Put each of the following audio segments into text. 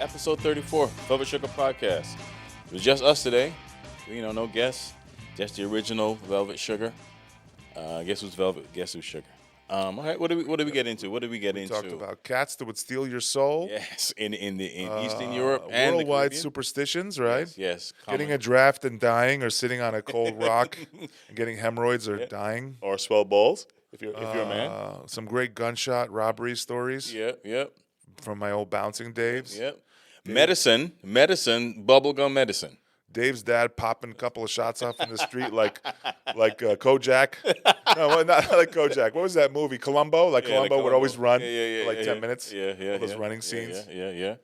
episode 34, Velvet Sugar Podcast. It was just us today. No guests. Just the original Velvet Sugar. Guess who's Velvet? Guess who's Sugar? All right, what do we get into? We talked about cats that would steal your soul. Yes, in Eastern Europe and the worldwide Caribbean. Superstitions, right? Yes. Getting a draft and dying, or sitting on a cold rock and getting hemorrhoids or dying. Or swell balls, if you're a man. Some great gunshot robbery stories. Yep. From my old bouncing days. Yep. Medicine, bubblegum medicine. Dave's dad popping a couple of shots off in the street like Kojak. No, not like Kojak. What was that movie? Columbo? Columbo would always run for 10 minutes. Yeah. All those running scenes. Yeah.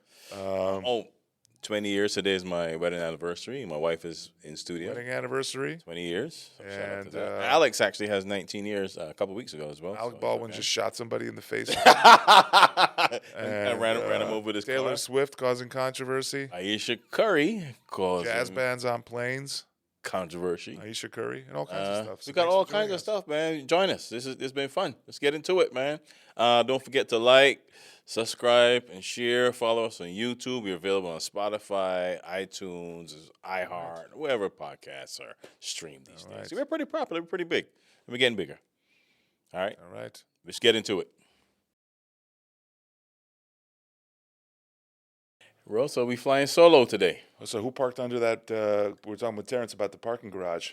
20 years. Today is my wedding anniversary. My wife is in studio. Wedding anniversary. 20 years. So shout out to And that. Alex actually has 19 years a couple weeks ago as well. Alec Baldwin just shot somebody in the face. and ran him over with his Taylor car. Swift causing controversy. Aisha Curry causing Jazz bands on planes. controversy. Aisha Curry and all kinds of stuff. We got all kinds of stuff, man. Join us. It's been fun. Let's get into it, man. Don't forget to like, subscribe, and share. Follow us on YouTube. We're available on Spotify, iTunes, iHeart, wherever podcasts are streamed these days. right. We're pretty popular. We're pretty big. And we're getting bigger. All right? All right. Let's get into it. So we flying solo today. So who parked under that? We were talking with Terrence about the parking garage.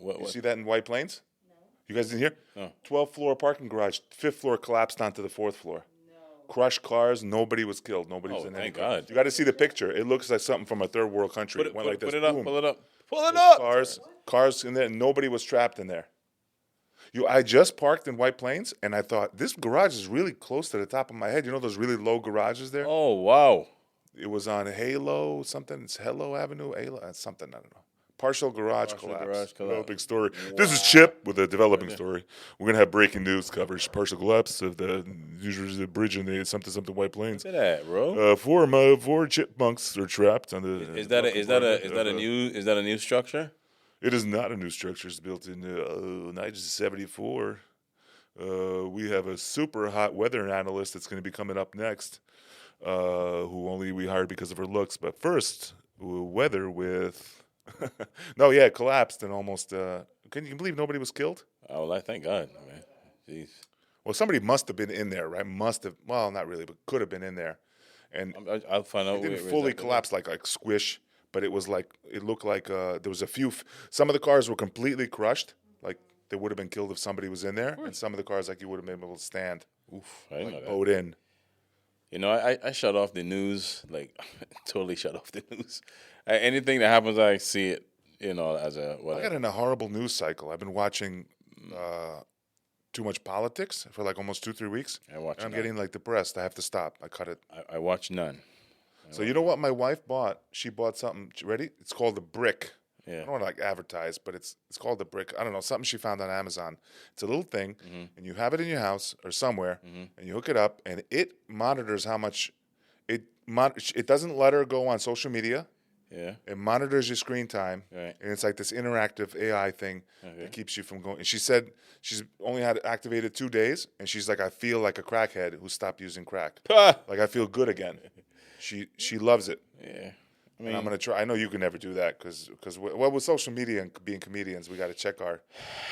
You see that in White Plains? No. You guys didn't hear? No. 12th floor parking garage. 5th floor collapsed onto the 4th floor. No. Crushed cars. Nobody was killed. Nobody was in any car. God. You got to see the picture. It looks like something from a third world country. It went like this. Put it up. Boom. Pull it up. There's cars in there. Nobody was trapped in there. I just parked in White Plains, and I thought, this garage is really close to the top of my head. You know those really low garages there? Oh, wow. It was on Halo something. It's Hello Avenue, something, I don't know. Partial garage collapse. Developing story. Wow. This is Chip with a developing story. We're going to have breaking news coverage. Partial collapse of the bridge in the something White Plains. Look at that, bro. Four chipmunks are trapped on the. Is that a new structure? It is not a new structure. It's built in 1974. We have a super hot weather analyst that's going to be coming up next, who only we hired because of her looks. But first, weather with... it collapsed and almost... Can you believe nobody was killed? Oh, well, thank God, man. Jeez. Well, somebody must have been in there, right? Well, not really, but could have been in there. And I'll find out. It didn't fully collapse like squish, but it was like, it looked like there was a few... Some of the cars were completely crushed, like they would have been killed if somebody was in there, and some of the cars like you would have been able to stand. Oof, I didn't know that. Bowed in. I shut off the news, totally shut off the news. Anything that happens, I see it, as a whatever. I got in a horrible news cycle. I've been watching too much politics for almost 2-3 weeks. I'm getting depressed. I have to stop. I cut it. I watch none. So you know what my wife bought? She bought something. Ready? It's called a brick. Yeah. I don't want to advertise, but it's called a brick. I don't know, something she found on Amazon. It's a little thing, and you have it in your house or somewhere, and you hook it up, and it monitors how much it doesn't let her go on social media. Yeah. It monitors your screen time, right. And it's like this interactive AI thing that keeps you from going. And she said she's only had it activated 2 days, and she's like, I feel like a crackhead who stopped using crack. I feel good again. She loves it. Yeah. And I'm gonna try. I know you can never do that because with social media and being comedians, we got to check our.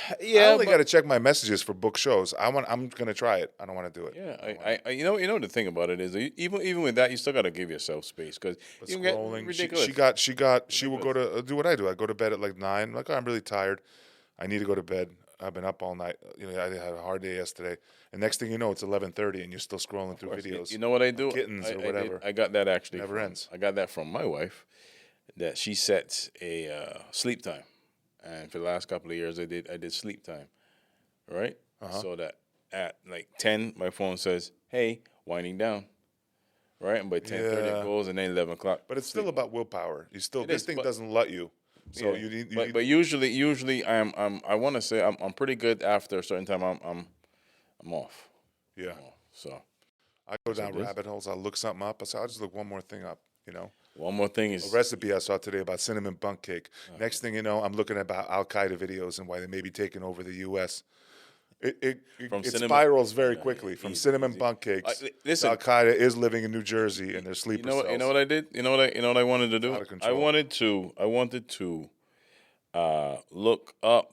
I only got to check my messages for book shows. I'm gonna try it. I don't want to do it. Yeah, you know the thing about it is even with that you still got to give yourself space because you get ridiculous. She will go to do what I do. I go to bed at 9. I'm really tired. I need to go to bed. I've been up all night. I had a hard day yesterday. And next thing you know, it's 11:30, and you're still scrolling through videos. You know what I do? Kittens or whatever. I got that actually. Never ends. I got that from my wife, that she sets a sleep time, and for the last couple of years, I did sleep time, right? So that at 10, my phone says, "Hey, winding down," right? And by 10:30 it goes, and then 11 o'clock. But it's still about willpower. This thing doesn't let you. So you need. But usually I want to say I'm pretty good after a certain time. I'm off. Yeah. So I go down rabbit holes. I'll look something up. I'll just look one more thing up. One more thing is a recipe I saw today about cinnamon bun cake. Next thing you know, I'm looking about Al Qaeda videos and why they may be taking over the U.S. It cinnamon, spirals very quickly from easy, cinnamon easy. bun cakes. Listen, Al Qaeda is living in New Jersey and they're sleeper cells. you know what I did? You know what I wanted to do? Out of control. I wanted to look up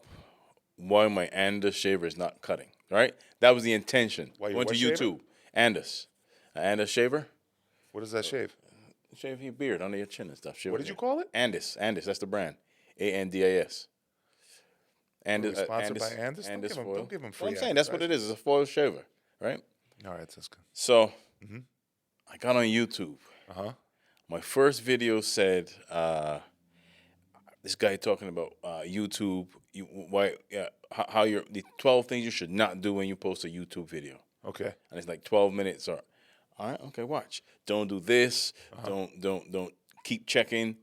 why my Andis shaver is not cutting. Right? That was the intention. Why I your went to what shaver? YouTube. Andis. Andis shaver. What does that shave? Shave your beard under your chin and stuff. What did you call it? Andis. Andis. That's the brand. Andis. Andis. Sponsored by Andis? Don't give them free. Well, I'm saying that's what it is. It's a foil shaver, right? All right, that's good. So I got on YouTube. My first video said this guy talking about YouTube. How the 12 things you should not do when you post a YouTube video. Okay. And it's like 12 minutes or. All right, okay, watch. Don't do this. Don't keep checking.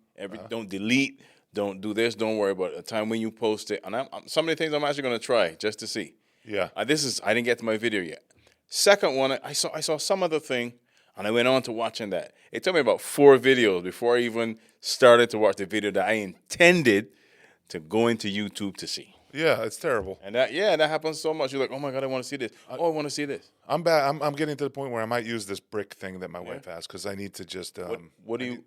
Don't delete. Don't do this. Don't worry about it. The time when you post it. And some of the things I'm actually going to try just to see. Yeah. I didn't get to my video yet. Second one, I saw some other thing, and I went on to watching that. It took me about 4 videos before I even started to watch the video that I intended to go into YouTube to see. Yeah, it's terrible. And that happens so much. You're like, oh my God, I want to see this. I want to see this. I'm bad. I'm getting to the point where I might use this brick thing that my wife has because I need to just. What do you?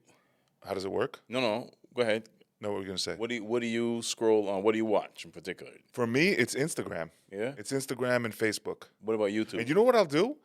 How does it work? No. Go ahead. No, what were you gonna say? What do you scroll on? What do you watch in particular? For me, it's Instagram. Yeah. It's Instagram and Facebook. What about YouTube? And you know what I'll do?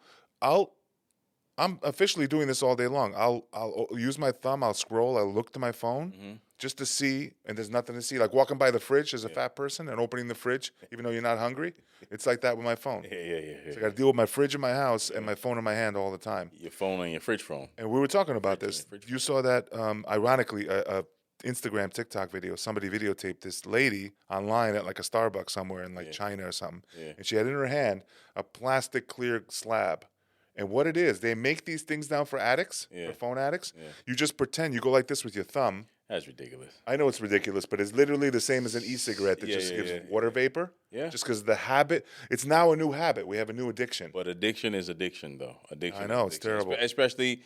I'm officially doing this all day long. I'll use my thumb. I'll scroll. I'll look to my phone just to see, and there's nothing to see. Like walking by the fridge as a fat person and opening the fridge, even though you're not hungry. It's like that with my phone. Yeah. So I got to deal with my fridge in my house and my phone in my hand all the time. Your phone and your fridge phone. And we were talking about this. You saw that, ironically, a Instagram, TikTok video. Somebody videotaped this lady online at like a Starbucks somewhere in like China or something. Yeah. And she had in her hand a plastic clear slab. And what it is, they make these things now for addicts, for phone addicts. Yeah. You just pretend, you go like this with your thumb. That's ridiculous. I know it's ridiculous, but it's literally the same as an e-cigarette that just gives water vapor. Yeah. Just because the habit, it's now a new habit. We have a new addiction. But addiction is addiction, though. Addiction. I know, it's terrible. Especially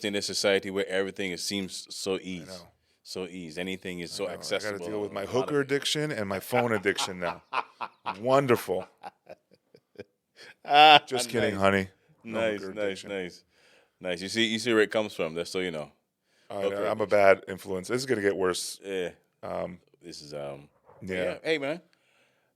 in this society where everything seems so easy. I know. So easy. Anything is so accessible. I got to deal with my hooker addiction and my phone addiction now. Wonderful. Just kidding, honey. No nice. You see where it comes from. That's so you know. I'm a bad influence. This is gonna get worse. Yeah. This is yeah. Hey man,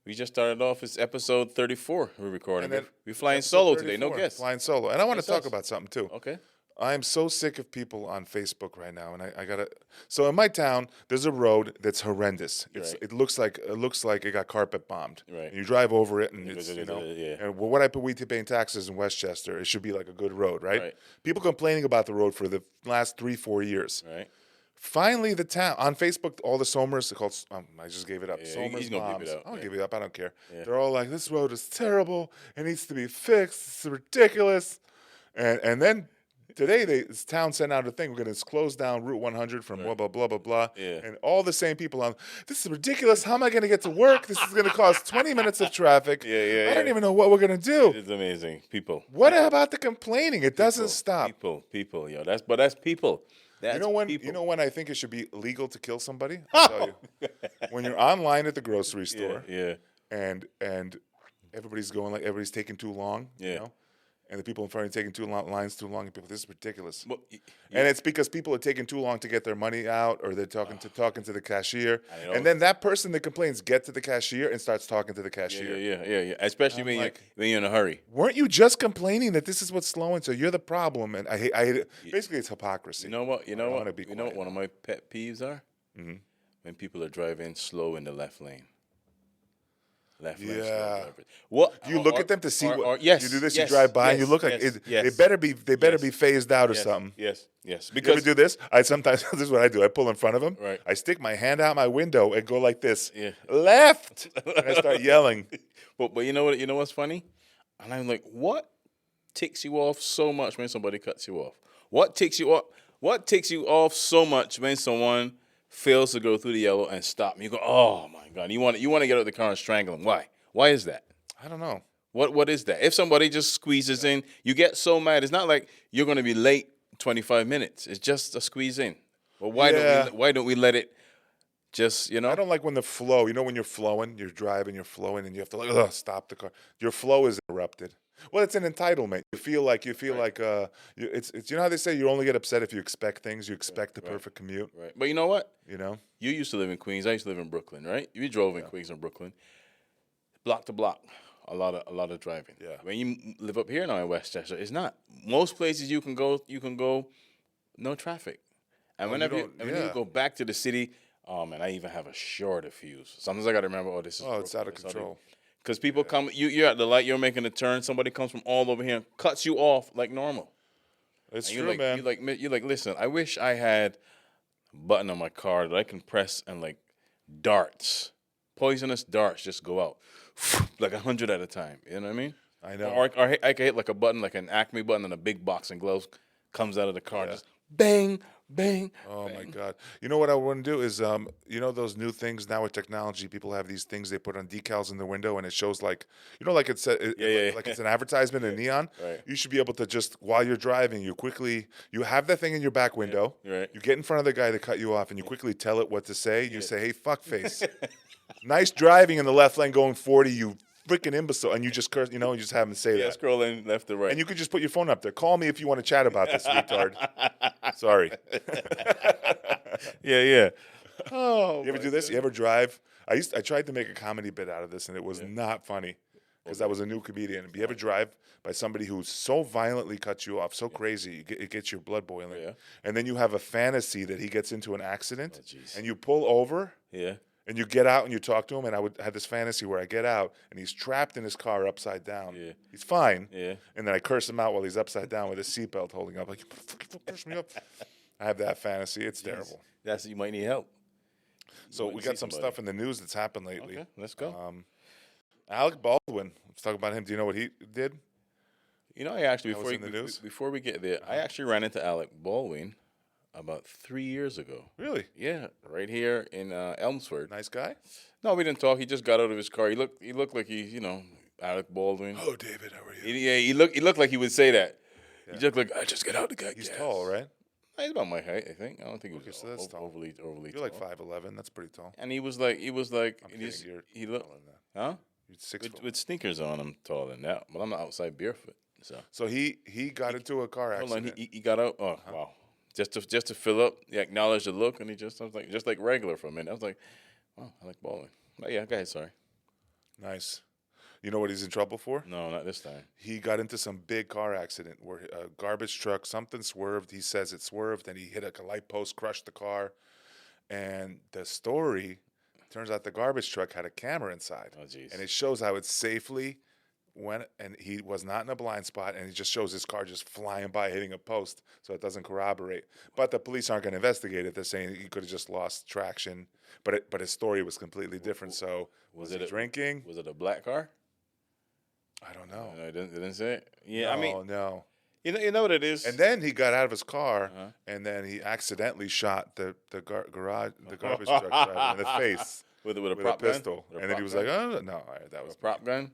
we just started off. It's episode 34. We're recording. We're flying solo 34, today. No guests. Flying solo, and I want to talk about something too. Okay. I'm so sick of people on Facebook right now, and I gotta. So in my town, there's a road that's horrendous. It looks like it got carpet bombed. Right. And you drive over it, and it's And what I we paying taxes in Westchester, it should be like a good road, right? People complaining about the road for the last 3-4 years. Right. Finally, the town on Facebook, all the Somers are called. I just gave it up. Yeah, Somers he's gonna give it up. I'll give it up. I don't care. Yeah. They're all like, "This road is terrible. It needs to be fixed. It's ridiculous." And then today, this town sent out a thing. We're going to close down Route 100 from blah, blah, blah, blah, blah. Yeah. And all the same people on, this is ridiculous. How am I going to get to work? This is going to cause 20 minutes of traffic. I don't even know what we're going to do. It's amazing. People. What about the complaining? It doesn't stop. People, yo. That's people. You know when I think it should be legal to kill somebody? I'll tell you. When you're online at the grocery store. And everybody's taking too long. Yeah. You know? And the people in front are taking lines too long, and people, this is ridiculous. Well, and it's because people are taking too long to get their money out, or they're talking to the cashier. And then that person that complains gets to the cashier and starts talking to the cashier. Yeah. Especially when you're in a hurry. Weren't you just complaining that this is what's slowing? So you're the problem, and I hate it. Basically, it's hypocrisy. You know what? You know what one of my pet peeves are? Mm-hmm. When people are driving slow in the left lane. What do you look at them to see what? Yes, you do this. You drive by and you look like they better be phased out or something. Yes. Because you ever do this? Sometimes this is what I do. I pull in front of them. Right. I stick my hand out my window and go like this. Yeah. Left. And I start yelling. But you know what? You know what's funny? And I'm like, what ticks you off so much when somebody cuts you off? What ticks you off so much when someone fails to go through the yellow and stop me? You go, oh my God! You want to get out of the car and strangle him? Why? Why is that? I don't know. What is that? If somebody just squeezes in, you get so mad. It's not like you're going to be late 25 minutes. It's just a squeeze in. Well, why don't we let it just, I don't like when the flow. You know, when you're flowing, you're driving, you're flowing, and you have to like stop the car. Your flow is interrupted. Well, it's an entitlement. You feel like it's you know how they say you only get upset if you expect things. You expect the perfect commute. Right. But you know what? You know. You used to live in Queens. I used to live in Brooklyn, right? You drove in Queens and Brooklyn, block to block. A lot of driving. Yeah. When you live up here now in Westchester, it's not. Most places you can go, no traffic. And whenever you go back to the city, oh man, I even have a shorter fuse. Sometimes I got to remember, oh, this is. Oh, it's out of control. Because people come, you're at the light, you're making a turn. Somebody comes from all over here, and cuts you off like normal. It's and true, man. You're like, listen, I wish I had a button on my car that I can press and like darts, poisonous darts, just go out like 100 at a time. You know what I mean? I know. Or I can hit like a button, like an Acme button, and a big boxing gloves comes out of the car, just bang, bang. Oh bang. my God! You know what I want to do is, you know those new things now with technology. People have these things they put on decals in the window, and it shows like, you know, like it's like it's an advertisement in neon. Right. You should be able to just while you're driving, you have that thing in your back window. Right. You get in front of the guy that cut you off, and you quickly tell it what to say. You say, "Hey, fuckface, nice driving in the left lane going 40, you freaking imbecile," and you just curse, you know, and you just have him say that. Scrolling left to right. And you could just put your phone up there. Call me if you want to chat about this, retard. Sorry. Yeah. Oh, You ever do this? You ever drive? I tried to make a comedy bit out of this, and it was not funny because I was a new comedian. You ever drive by somebody who so violently cuts you off, so crazy, it gets your blood boiling, and then you have a fantasy that he gets into an accident, and you pull over, and you get out and you talk to him, and I would have this fantasy where I get out and he's trapped in his car upside down. He's fine, and then I curse him out while he's upside down with his seatbelt holding up, like, you fucking curse me up. I have that fantasy. It's terrible. You might need help. So we got some stuff in the news that's happened lately. Okay, let's go. Alec Baldwin. Let's talk about him. Do you know what he did? You know, I actually before we get there, I actually ran into Alec Baldwin about 3 years ago. Really? Yeah, right here in Elmsford. Nice guy? No, we didn't talk. He just got out of his car. He looked like Alec Baldwin. Oh, David, how are you? He looked like he would say that. Yeah. He just looked like, I just get out the guy. He's tall, right? He's about my height, I think. I don't think he was so that's tall. overly You're tall. like 5'11". That's pretty tall. And he was like, I'm kidding, he looked, huh? You're 6 foot. With sneakers on, I'm taller than that. But I'm not outside barefoot. So he got into a car accident. Hold on, he got out. Oh, wow. Just to fill up, he acknowledged the look, and I was like, just like regular for a minute. I was like, wow, I like bowling. But yeah, go ahead, sorry. Nice. You know what he's in trouble for? No, not this time. He got into some big car accident where a garbage truck, something swerved. He says it swerved, and he hit a light post, crushed the car. And the story, turns out the garbage truck had a camera inside. Oh, jeez. And it shows how it safely went, and he was not in a blind spot, and it just shows his car just flying by, hitting a post, so it doesn't corroborate. But the police aren't going to investigate it. They're saying he could have just lost traction. But his story was completely different. So was it drinking? Was it a black car? I don't know. No, it didn't say it. Yeah, no, I mean, no. You know what it is. And then he got out of his car, and then he accidentally shot the garbage truck driver in the face with a pistol. And then he was like, "Oh no, that was a prop gun."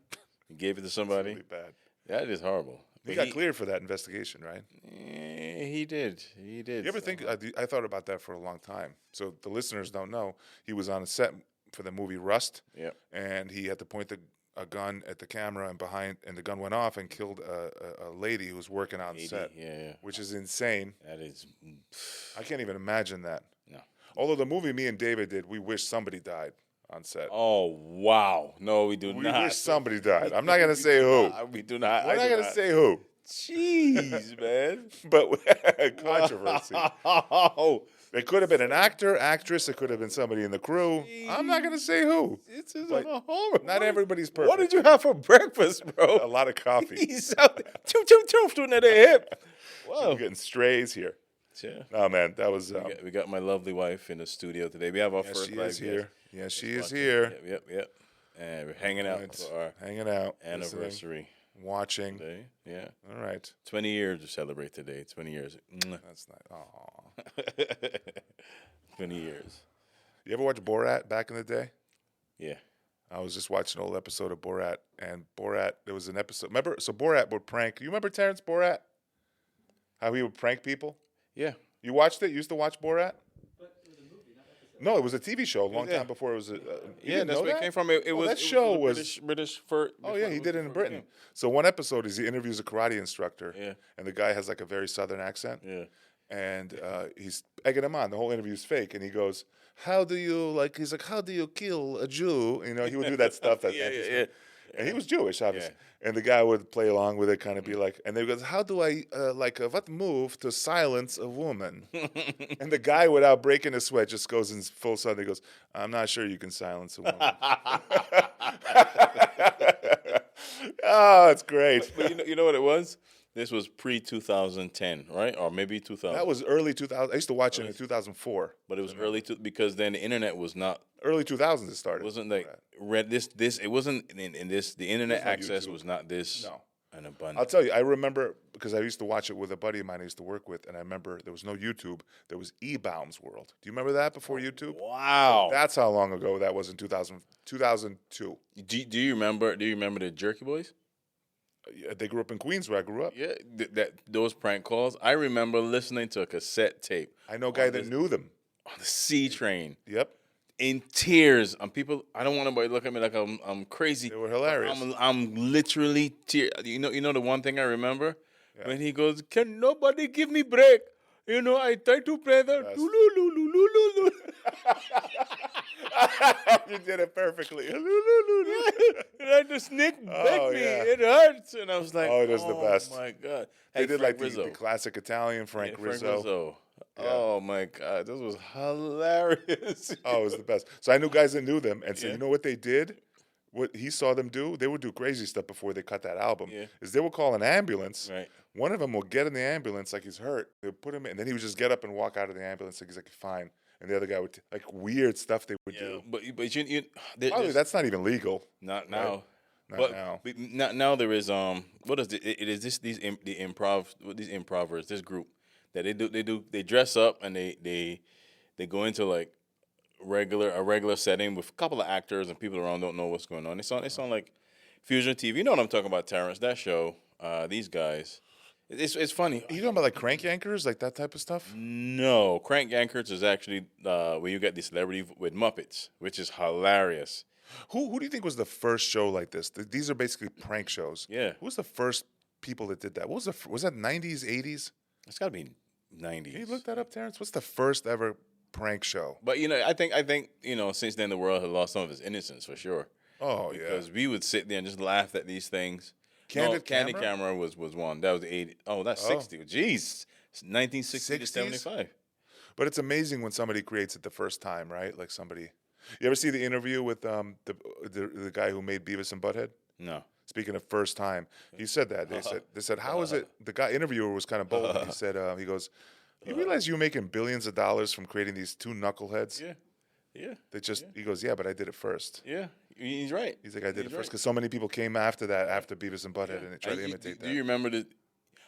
He gave it to somebody. Really bad. That is horrible. He got cleared for that investigation, right? He did. You ever think? I thought about that for a long time. So the listeners don't know. He was on a set for the movie Rust. Yep. And he had to point a gun at the camera, and the gun went off and killed a lady who was working on set. Yeah. Which is insane. That is. I can't even imagine that. No. Although the movie me and David did, we wish somebody died on set. Oh wow! No, we do not. We wish somebody died. I'm not gonna say who. We do not. We're not gonna say who. Jeez, man. But controversy. Oh. It could have been an actor, actress. It could have been somebody in the crew. I'm not going to say who. It's a horror. Not everybody's perfect. What did you have for breakfast, bro? A lot of coffee. He's out there. Toof, doing that hip. Wow. We're getting strays here. Yeah. Oh, man, that was... we got my lovely wife in the studio today. We have our first live guest. Yeah, she is here. Yep. And we're hanging out for our anniversary. Watching. Today. Yeah. All right. 20 years to celebrate today. 20 years. That's nice. Aw. 20 years. You ever watch Borat back in the day? Yeah. I was just watching an old episode of Borat, and there was an episode. Remember? So Borat would prank. You remember Terrence Borat? How he would prank people? Yeah. You watched it? You used to watch Borat? No, it was a TV show a long Yeah. time before it was. You Yeah, didn't that's know where it that? came from. It Oh, was that it show was a was. British for. Oh before yeah, he was did it in before it Britain. So one episode is he interviews a karate instructor, Yeah. and the guy has like a very southern accent, Yeah. and he's egging him on. The whole interview's fake, and he goes, "How do you like?" He's like, "How do you kill a Jew?" You know, he would do that stuff. That Yeah, anti- yeah, And he was Jewish, obviously. Yeah. And the guy would play along with it, kind of be like, and they goes, "How do I what move to silence a woman?" And the guy, without breaking a sweat, just goes in full sun. He goes, "I'm not sure you can silence a woman." Oh, it's great. But you know what it was? This was pre 2010, right? Or maybe 2000. That was early 2000. I used to watch it in 2004. But it was because then the internet was not. Early 2000s it It started. wasn't like read this. It wasn't in this. The internet no access YouTube. was not this. No. An abundance. I'll tell you, I remember because I used to watch it with a buddy of mine I used to work with, and I remember there was no YouTube. There was E-Baum's World. Do you remember that before YouTube? Wow. That's how long ago that was in 2002. Do you remember? Do you remember the Jerky Boys? Yeah, they grew up in Queens where I grew up. Yeah, those prank calls. I remember listening to a cassette tape I know a guy that knew them. on the C train Yep. in tears. And people, I don't want anybody to look at me like I'm crazy. They were hilarious. I'm literally tear. You know the one thing I remember when he goes, "Can nobody give me break?" You know, I try to play the Yes. lulu. You did it perfectly. And the snake bit me. yeah. It hurts. And I was like, Oh, it is the best. Oh my god! They Hey, did Frank like Rizzo. the classic Italian Frank Rizzo. Yeah. Oh my god, this was hilarious. Oh, it was the best. So I knew guys that knew them, and so Yeah. you know what they did? What he saw them do? They would do crazy stuff before they cut that album. Yeah. Is they would call an ambulance. Right. One of them will get in the ambulance like he's hurt. They would put him in, and then he would just get up and walk out of the ambulance like he's like fine. And the other guy would like weird stuff they would do. But Probably that's not even legal. not now. Not now. Now there is what is it? It is these improvers, this group that they dress up and they go into like a regular setting with a couple of actors and people around don't know what's going on. It's on like Fusion TV. You know what I'm talking about, Terrence? That show. These guys. It's funny. You talking about like crank yankers, like that type of stuff? No, Crank Yankers is actually where you get the celebrity with Muppets, which is hilarious. Who do you think was the first show like this? These are basically prank shows. Yeah. Who was the first people that did that? What was that 90s, 80s? It's got to be 90s. Can you look that up, Terrence? What's the first ever prank show? But I think since then the world has lost some of its innocence for sure. Oh, Because we would sit there and just laugh at these things. Candid Candid Camera? Camera was one. That was the 80. Oh, that's 60. Jeez. It's 1960 to 60s? 75. But it's amazing when somebody creates it the first time, right? Like somebody. You ever see the interview with the guy who made Beavis and Butthead? No. Speaking of first time, he said that. They said, how is it? The guy interviewer was kind of bold. He said, he goes, you realize you're making billions of dollars from creating these two knuckleheads? Yeah. Yeah. He goes, yeah, but I did it first. Yeah. He's right. He's like, I did it He's first right. because so many people came after that, after Beavis and Butthead, and they tried to imitate that. Do you remember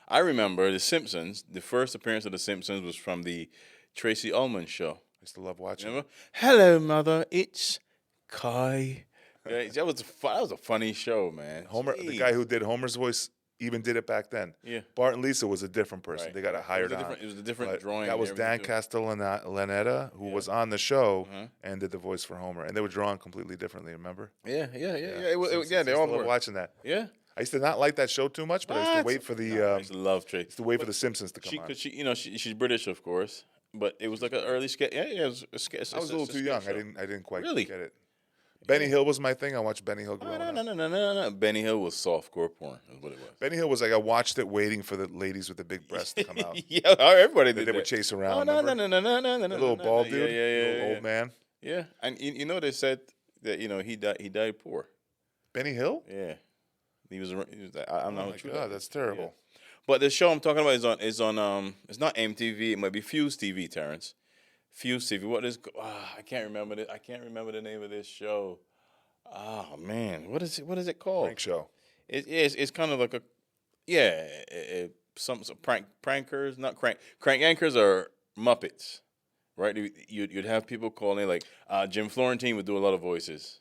I remember The Simpsons. The first appearance of The Simpsons was from the Tracy Ullman show. I used to love watching. Remember? Hello, mother. It's Kai. Yeah, that was a funny show, man. Homer, the Jeez. guy who did Homer's voice, even did it back then. Yeah. Bart and Lisa was a different person. Right. They got hired on. It was a different But drawing. that was and Dan everything, too. Castellaneta, who was on the show and did the voice for Homer, and they were drawn completely differly. Remember? Yeah. I They all used to love were. watching that. Yeah. I used to not like that show too much, but I used to What? wait for the I used to love Tracy. used to wait for the Simpsons to come on. Because she's British, of course, but it was like an early sketch. Yeah, it was a sketch. I was a little too young. I didn't quite Really? get it. Benny Hill was my thing. I watched Benny Hill Oh, growing up. no. Benny Hill was softcore porn. Is what it was. Benny Hill was like I watched it waiting for the ladies with the big breasts to come out. Yeah, everybody They did would that. chase Oh, around. no. The little bald dude, Yeah. little old man. Yeah, and they said that he died poor. Benny Hill? Yeah, he was. I'm Oh not my sure. God, that's terrible. But the show I'm talking about is on it's not MTV. It might be Fuse TV, Terrence. Fuse TV. What is? I can't remember it. I can't remember the name of this show. Oh man, what is it called? Prank show. It's kind of like some prankers, not crank anchors are Muppets, right? You'd have people calling like Jim Florentine would do a lot of voices.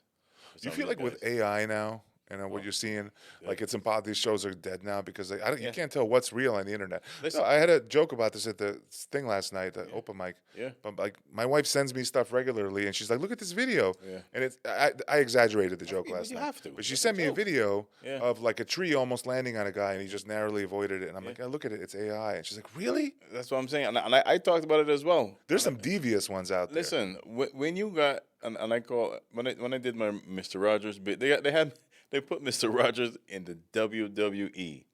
Do you feel like with AI now, And what you're seeing, like it's impossible. These shows are dead now because you Yeah. can't tell what's real on the internet. Listen. No, I had a joke about this at the thing last night, the open mic. Yeah. But like my wife sends me stuff regularly, and she's like, "Look at this video." Yeah. And I exaggerated the joke But last you night. have to. But she That's sent a me a joke. video Yeah. of like a tree almost landing on a guy, and he just narrowly avoided it. And I'm like, "Oh, look at it, it's AI." And she's like, "Really?" That's what I'm saying. And I talked about it as well. There's some devious ones out there. Listen, when you got and I call when I did my Mr. Rogers bit, they put Mr. Rogers in the WWE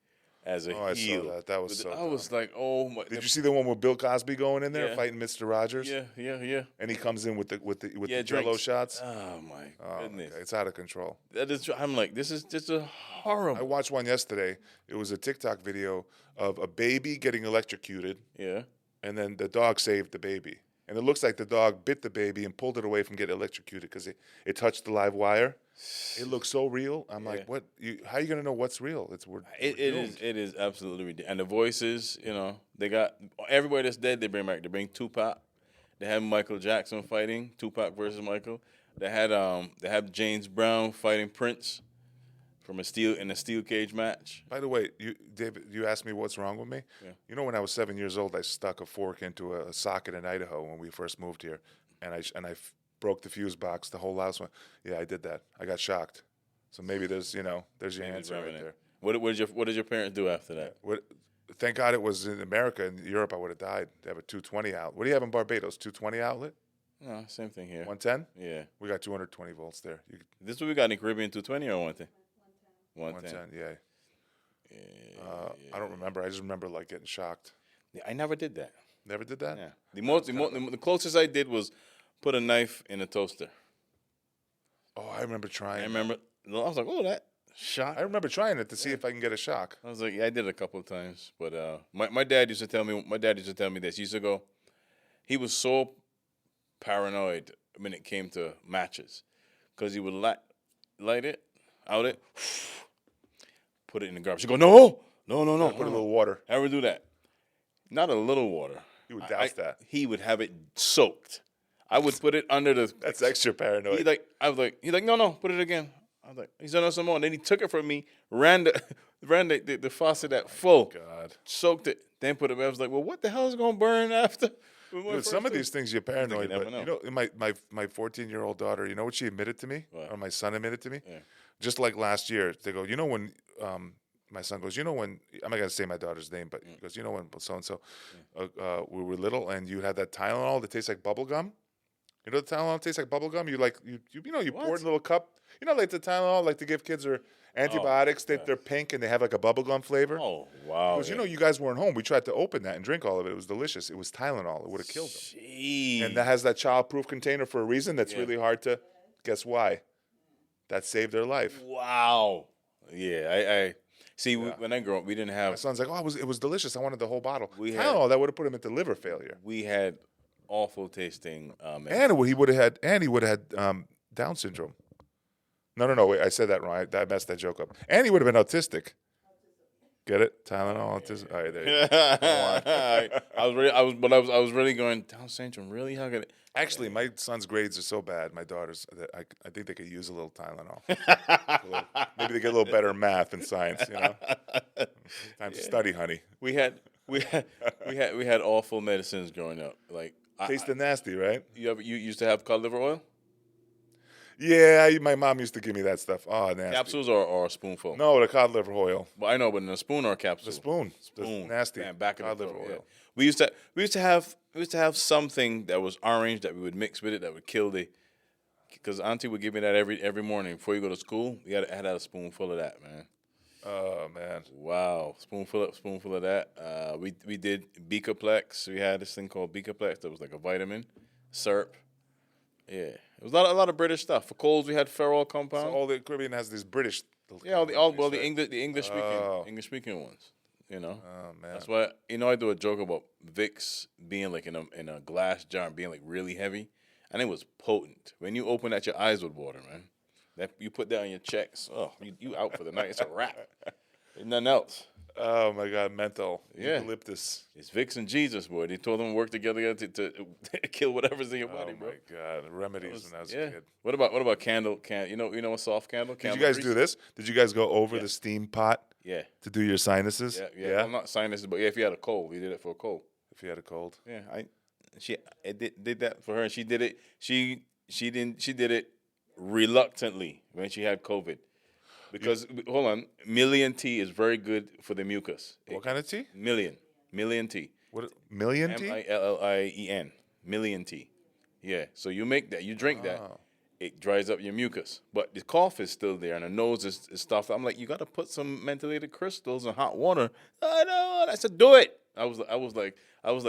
as a Oh, I heel. saw that. That was so I dumb. was like, oh my. Did you see the one with Bill Cosby going in there Yeah. fighting Mr. Rogers? Yeah. And he comes in with the Yeah, Jello drinks. shots. Oh my Oh, goodness. okay. It's out of control. That is. I'm like, this is just a I horrible. watched one yesterday. It was a TikTok video of a baby getting electrocuted, Yeah. and then the dog saved the baby. And it looks like the dog bit the baby and pulled it away from getting electrocuted because it touched the live wire. It looks so real. I'm like, what? How are you gonna know what's real? It is absolutely ridiculous. And the voices, they got everybody that's dead. They bring back. They bring Tupac. They had Michael Jackson fighting Tupac versus Michael. They had James Brown fighting Prince from a steel cage match. By the way, David, you asked me what's wrong with me. Yeah. You know, when I was 7 years old, I stuck a fork into a socket in Idaho when we first moved here, and I broke the fuse box. The whole house went. Yeah, I did that. I got shocked. So maybe there's your answer right there. What did your parents do after that? Thank God it was in America. In Europe, I would have died. They have a 220 outlet. What do you have in Barbados? 220 outlet? No, same thing here. 110? Yeah. We got 220 volts there. This is what we got in the Caribbean 220 or 110? 110, yeah. I don't remember. I just remember like getting shocked. Yeah, I never did that. Never did that? Yeah. The closest I did was put a knife in a toaster. Oh, I remember trying. I was like, oh, that shot. I remember trying it to see if I can get a shock. I was like, yeah, I did it a couple of times. But my dad used to tell me this. He used to go, he was so paranoid when it came to matches. Because he would light it, put it in the garbage. He'd go, no. Put a little water. Ever do that? Not a little water. You would douse that. He would have it soaked. I would put it under the. That's extra paranoid. He's like, no, put it again. I was like, he's done some more. And then he took it from me, ran the faucet at full, God. soaked it, then put it back. I was like, well, what the hell is going to burn after? Dude, some of these things you're paranoid, never but know. my 14-year-old daughter, you know what she admitted to me? What? Or my son admitted to me? Yeah. Just like last year, they go, when my son goes, when I'm not gonna say my daughter's name, but he goes, when so and so we were little and you had that Tylenol that tastes like bubble gum. You know the Tylenol tastes like bubble gum. You pour it in a little cup. Like the Tylenol, like to give kids or antibiotics. They're pink and they have like a bubble gum flavor. Oh, wow. Because you guys weren't home. We tried to open that and drink all of it. It was delicious. It was Tylenol. It would have killed them. Jeez. And that has that child-proof container for a reason. That's really hard to guess why. That saved their life. Wow. Yeah, I see. When I grew up, we didn't My have. son's like, oh, it was delicious. I wanted the whole bottle. Tylenol, that would have put him into liver failure. We had awful tasting. And he would have had Down syndrome. No, wait, I said that wrong. I messed that joke up. And he would have been autistic. Get it? Tylenol, autism. All right, there you go. I was really going Down syndrome. Really? How could it? Actually, my son's grades are so bad. My daughter's. That I think they could use a little Tylenol. Maybe they get a little better math and science. Time to study, honey. We had awful medicines growing up. Like Tasted nasty, right? you used to have cod liver oil? Yeah, my mom used to give me that stuff. Oh, nasty. Capsules or a spoonful? No, the cod liver oil. Well, I know, but in a spoon or a capsule? The spoon. Spoon. The nasty. Man, back in cod the liver day, oil. We used to have something that was orange that we would mix with it that would kill because Auntie would give me that every morning before you go to school. You had to have a spoonful of that, man. Oh man! Wow, spoonful of that. We did Becaplex. We had this thing called Becaplex that was like a vitamin syrup. Yeah, it was a lot of British stuff. For colds, we had Ferrol compound. So all the Caribbean has these British. The English speaking ones. Oh man! That's why I do a joke about Vicks being like in a glass jar and being like really heavy, and it was potent. When you open that, your eyes would water, man. That you put that on your checks. Oh, you out for the night. It's a wrap. There's nothing else. Oh my God, menthol, Yeah. eucalyptus. It's Vicks and Jesus, boy. They told them to work together to kill whatever's in your body, Oh bro. my God, remedies when I was a Yeah. kid. What about candle? You know a soft candle? Did you Candle guys grease? do this? Did you guys go over Yeah. the steam pot Yeah. to do your sinuses? Yeah. Well, not sinuses, but yeah, if you had a cold, you did it for a cold. If you had a cold. Yeah. I did that for her, and she did it. She did it reluctantly when she had COVID. Because hold on, million tea is very good for the mucus. What kind of tea? Million tea. What, million tea? Millien. Million tea. Yeah. So you make that, you drink that, Oh. it dries up your mucus. But the cough is still there and the nose is stuffed. I'm like, you gotta put some mentholated crystals in hot water. I know. I said, do it. I was like I was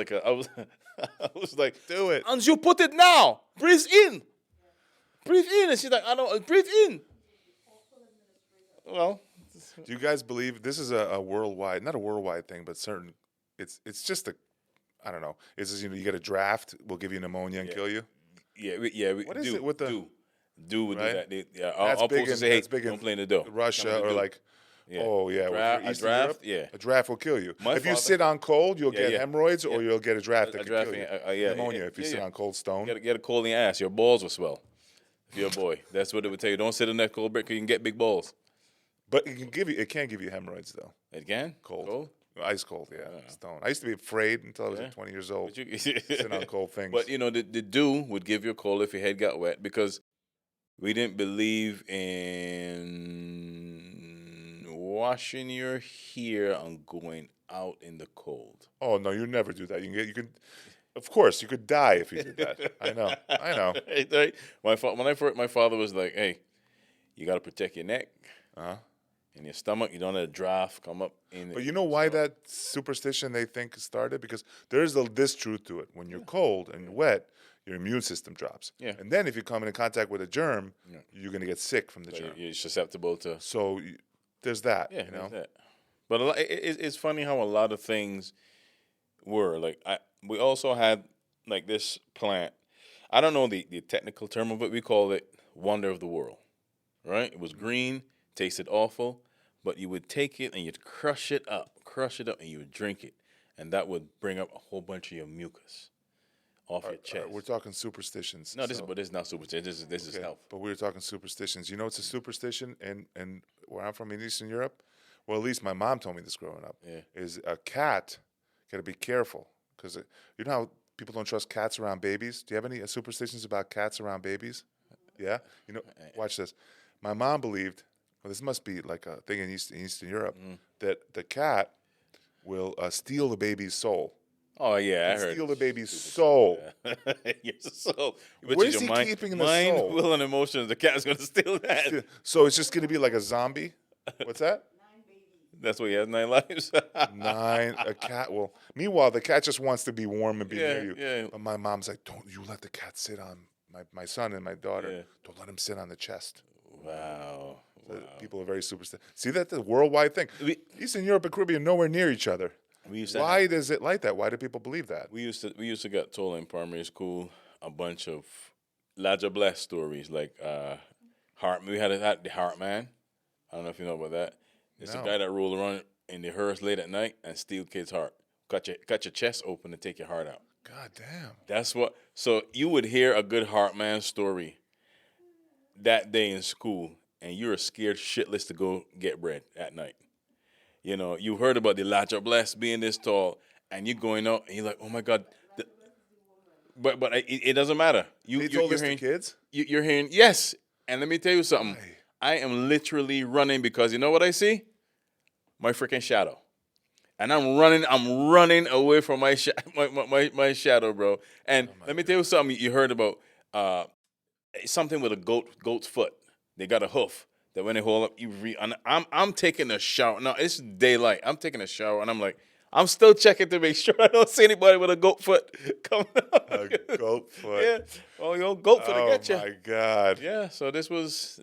like, Do it. and you put it now. Breathe in. Breathe in. And she's like, I don't breathe in. Well, Do you guys believe this is a worldwide, not a worldwide thing, but certain? It's just a, I don't know. It's just, you get a draft, will give you pneumonia and kill you. What is it with the- do would right? do that? That's I'll big post and in- say, hey, that's big in don't play in the dough. Russia Come or to like, Yeah. oh yeah, Draft- with a Eastern draft, Europe, yeah. a draft will kill you. My If you father- sit on cold, you'll get yeah. hemorrhoids, or Yeah. you'll get a draft A that could draft, kill you. yeah, Pneumonia if you sit on cold stone. Get a cold in your ass. Your balls will swell. If you're a boy, that's what it would tell you. Don't sit in that cold brick because you can get big balls. But it can give you hemorrhoids though. Again, Cold. Ice cold, yeah, stone. I used to be afraid until I was like 20 years old. But you, Sitting on cold things. But the dew would give you a cold if your head got wet because we didn't believe in washing your hair and going out in the cold. Oh no, you never do that. Of course, you could die if you did that. I know. Right? My father was like, "Hey, you got to protect your neck and your stomach. You don't let a draft come up in." But you know why that superstition they think started? Because there's this truth to it. When you're cold and wet, your immune system drops. Yeah. And then if you come into contact with a germ, you're going to get sick from the germ. You're susceptible to. So there's that. Yeah, you know. that's it. But it's funny how a lot of things were like. We also had like this plant. I don't know the technical term of it. We call it wonder of the world. Right? It was green, tasted awful, but you would take it and you'd crush it up, and you would drink it, and that would bring up a whole bunch of your mucus off your chest. We're talking superstitions. No, this is not superstition. This is health. But we were talking superstitions. You know, it's a superstition, and where I'm from in Eastern Europe, well, at least my mom told me this growing up. Yeah. Is a cat got to be careful because you know how people don't trust cats around babies. Do you have any superstitions about cats around babies? Yeah. You know, watch this. My mom believed. Well, this must be like a thing in Eastern Europe that the cat will steal the baby's soul. Oh yeah, I heard. Steal the baby's soul. Your soul. Where is he keeping the mind, soul? will, and emotions. The cat's gonna steal that. So it's just going to be like a zombie. What's that? That's why he has 9 lives. 9. A cat will. Meanwhile, the cat just wants to be warm and be near you. Yeah. But my mom's like, don't you let the cat sit on my son and my daughter. Yeah. Don't let him sit on the chest. Wow. People are very superstitious. See, that's a worldwide thing. Eastern Europe and Caribbean nowhere near each other. Why is it like that? Why do people believe that? We used to get told in primary school a bunch of Ladja Bless stories like Heart. We had the Heart Man. I don't know if you know about that. It's a guy that rolled around in the hearse late at night and steal kids' heart. Cut your chest open and take your heart out. God damn. That's what. So you would hear a good Heart Man story that day in school, and you're scared shitless to go get bread at night. You know, you heard about the Ladja Bless being this tall, and you're going out, and you're like, oh my God. But it doesn't matter. They told this to kids? You're hearing, yes. And let me tell you something. I am literally running because you know what I see? My freaking shadow. And I'm running away from my shadow, bro. And let me tell you something you heard about. Something with a goat's foot. They got a hoof that when they hold up, and I'm taking a shower. Now, it's daylight. I'm taking a shower, and I'm like, I'm still checking to make sure I don't see anybody with a goat foot coming up. A goat foot. Yeah. Oh, your goat foot to get you. Oh, my God. Yeah, so this is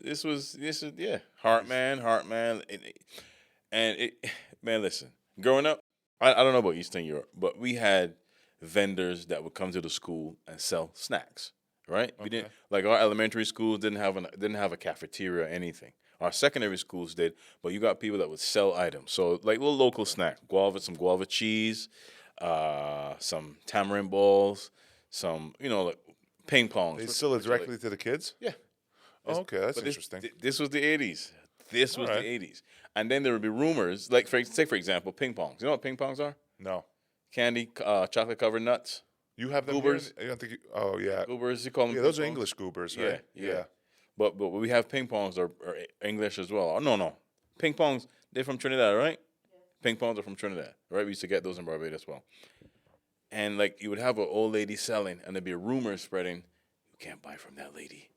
Heart Man. Man, listen, growing up, I don't know about Eastern Europe, but we had vendors that would come to the school and sell snacks, right? We didn't, like our elementary schools didn't have a cafeteria or anything. Our secondary schools did, but you got people that would sell items. So like little local snack, some guava cheese, some tamarind balls, some like ping pongs. They sell it directly to the kids? Yeah. Oh, okay, that's But interesting. this was the 80s. This was All the right. 80s. And then there would be rumors, like, for example, ping pongs. You know what ping pongs are? No. Candy, chocolate covered nuts. You have them Goobers. here? I don't think oh, yeah. Goobers, you call them Yeah, ping those are pongs? English goobers, Yeah, right? yeah. But we have ping pongs are English as well. Oh, no. Ping pongs, they're from Trinidad, right? Yeah. Ping pongs are from Trinidad, right? We used to get those in Barbados as well. And, like, you would have an old lady selling, and there'd be a rumor spreading, you can't buy from that lady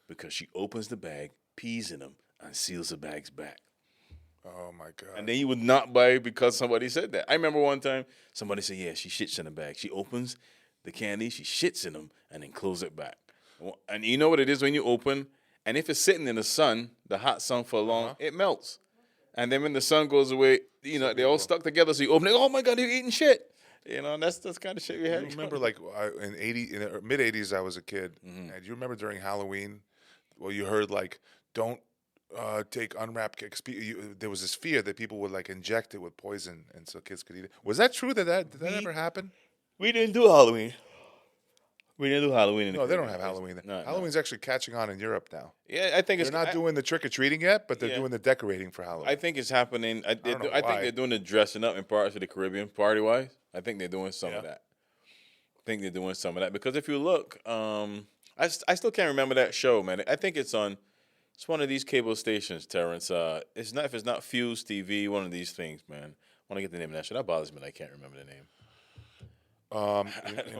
because she opens the bag, pees in them, and seals the bags back. Oh, my God. And then you would not buy because somebody said that. I remember one time somebody said, yeah, she shits in the bag. She opens the candy, she shits in them, and then closes it back. And you know what it is when you open, and if it's sitting in the sun, the hot sun for long, it melts. And then when the sun goes away, they all stuck together. So you open it, oh my God, you're eating shit. That's the kind of shit we had. You remember, like, in the mid-'80s, I was a kid. And do you remember during Halloween, you heard, like, don't take unwrapped cakes. There was this fear that people would, like, inject it with poison, and so kids could eat it. Was that true? Did that ever happen? We didn't do Halloween. We didn't do Halloween in the No, they don't Caribbean. have Halloween. No, Halloween's actually catching on in Europe now. Yeah, I think They're not doing the trick-or-treating yet, but they're doing the decorating for Halloween. I think it's happening. I don't know think why. they're doing the dressing up in parts of the Caribbean, party-wise. I think they're doing some of that. Because if you look, I still can't remember that show, man. I think it's on. It's one of these cable stations, Terrence. It's not if it's not Fuse TV, one of these things, man. I want to get the name of that show. That bothers me that I can't remember the name. I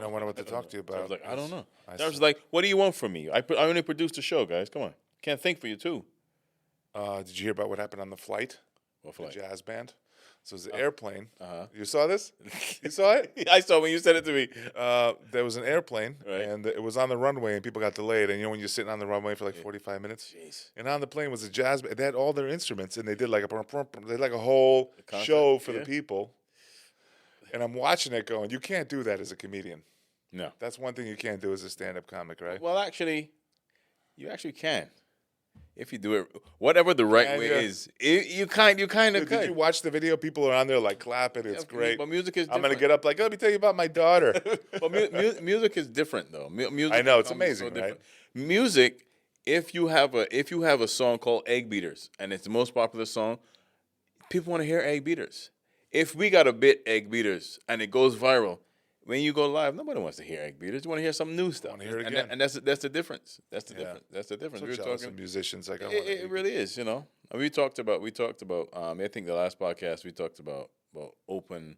don't know what to talk to you about. I was like, I don't know. I was like, what do you want from me? I only produced the show, guys. Come on. Can't think for you, too. Did you hear about what happened on the flight? What flight? The jazz band. So it was an airplane. You saw this? You saw it? I saw when you said it to me. There was an airplane, Right. and it was on the runway, and people got delayed. And when you're sitting on the runway for like 45 minutes, Jeez. and on the plane was a jazz band. They had all their instruments, and they did like a whole show for the people. And I'm watching it going, you can't do that as a comedian. No. That's one thing you can't do as a stand-up comic, right? Well, actually, you actually can. If you do it, whatever the right way is, you kind of could. Did you watch the video? People are on there like clapping. It's great. But music is I'm different. going to get up like, let me tell you about my daughter. But music is different, though. Music I know, it's becomes amazing, right? Music, if you have a song called Egg Beaters, and it's the most popular song, people want to hear Egg Beaters. If we got a bit Egg Beaters and it goes viral, when you go live, nobody wants to hear Egg Beaters. You want to hear some new stuff. Want to hear it again. And that's the difference. That's the difference. That's the difference. So We were jealous talking. of musicians. Like, It really is, And we talked about. I think the last podcast we talked about open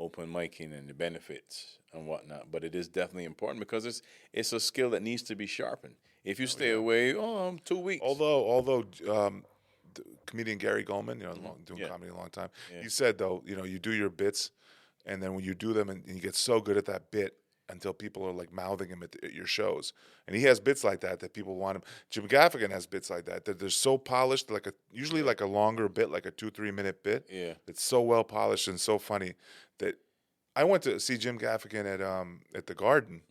micing and the benefits and whatnot. But it is definitely important because it's a skill that needs to be sharpened. If you stay away, 2 weeks. Although the comedian Gary Goldman, doing comedy a long time, he said though, you do your bits, and then when you do them and you get so good at that bit until people are like mouthing him at your shows, and he has bits like that people want him. Jim Gaffigan has bits like that they're so polished, usually like a longer bit, like a 2-3 minute bit. Yeah, it's so well polished and so funny that I went to see Jim Gaffigan at the Garden,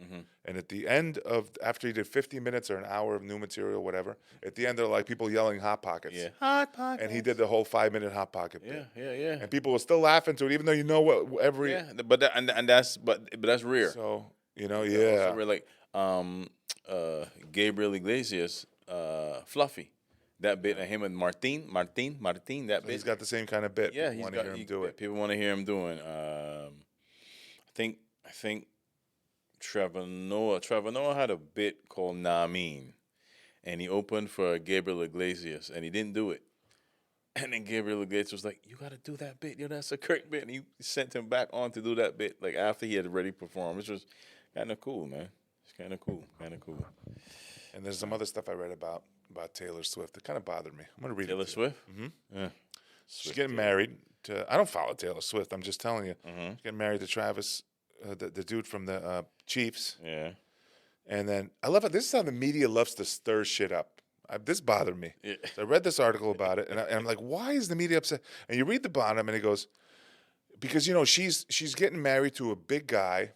and at the end after he did 50 minutes or an hour of new material, whatever, at the end there are like people yelling Hot Pockets. Yeah, Hot Pockets. And he did the whole 5-minute Hot Pocket bit. Yeah. And people were still laughing to it, even though what every. Yeah, but that's rare. So Also rare, like Gabriel Iglesias, Fluffy. That bit of him and Martin, that bit. He's got the same kind of bit. Yeah, People want to hear him do it. People want to hear him doing. I think Trevor Noah had a bit called Nah Mean, and he opened for Gabriel Iglesias, and he didn't do it. And then Gabriel Iglesias was like, "You got to do that bit. That's a correct bit." And he sent him back on to do that bit, like after he had already performed, which was kind of cool, man. It's kind of cool. And there's some other stuff I read about Taylor Swift that kind of bothered me. I'm going to read Taylor it. Swift? Mm-hmm. Yeah. She's getting married to. I don't follow Taylor Swift. I'm just telling you. She's getting married to Travis, the dude from the Chiefs. Yeah. And then I love it. This is how the media loves to stir shit up. This bothered me. Yeah. So I read this article about it, and I'm like, why is the media upset? And you read the bottom, and it goes, because she's getting married to a big guy,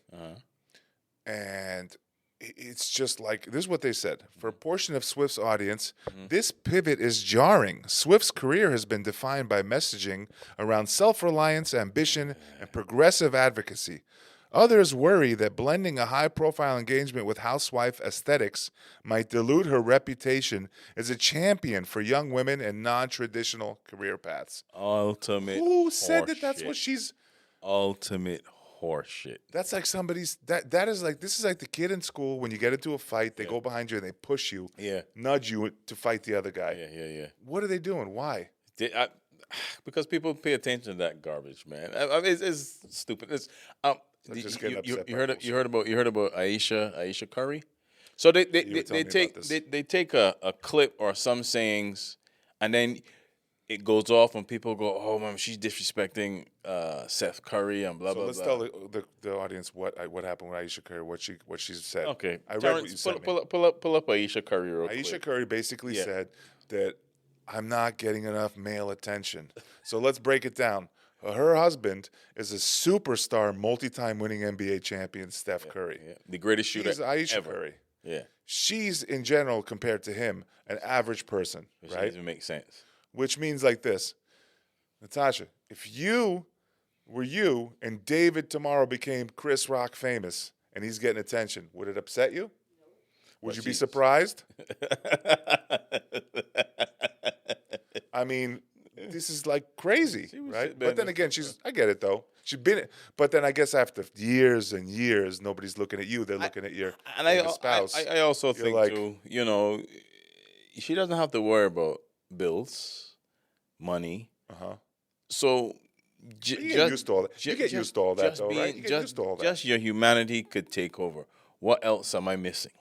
and it's just like, this is what they said. For a portion of Swift's audience, Mm-hmm. this pivot is jarring. Swift's career has been defined by messaging around self-reliance, ambition, and progressive advocacy. Others worry that blending a high-profile engagement with housewife aesthetics might dilute her reputation as a champion for young women and non-traditional career paths. Ultimate. Who said that that's horseshit. what she's... Ultimate horseshit. That's like somebody's... That is like... This is like the kid in school when you get into a fight, they go behind you and they push you, Yeah. nudge you to fight the other guy. Yeah. What are they doing? Why? Because people pay attention to that garbage, man. I mean, it's stupid. It's just getting upset you by heard bullshit. you heard about Aisha Curry. So they You were telling me take about this. they take a clip or some sayings, and then it goes off and people go, oh man, she's disrespecting Seth Curry and blah So blah let's blah. tell the audience what happened with Aisha Curry, what she said. Okay, I read Terrence, what you said. pull up Aisha Curry real Aisha quick. Curry basically Yeah. said that I'm not getting enough male attention. So let's break it down. Her husband is a superstar, multi-time winning NBA champion, Steph Curry. Yeah. The greatest shooter She's Aisha ever. Curry. Yeah, She's, in general, compared to him, an average person, which right? doesn't make sense. Which means like this, Natasha, if you were you and David tomorrow became Chris Rock famous and he's getting attention, would it upset you? Would you be surprised? I mean, this is like crazy, right? But then again, I get it though. She's been, but then I guess after years and years, nobody's looking at you. They're looking at your spouse. I also think like- too, she doesn't have to worry about bills, money. Uh-huh. So You get used to all that. You get used to all that, just though, right? being- You get just- used to all that. Just your humanity could take over. What else am I missing?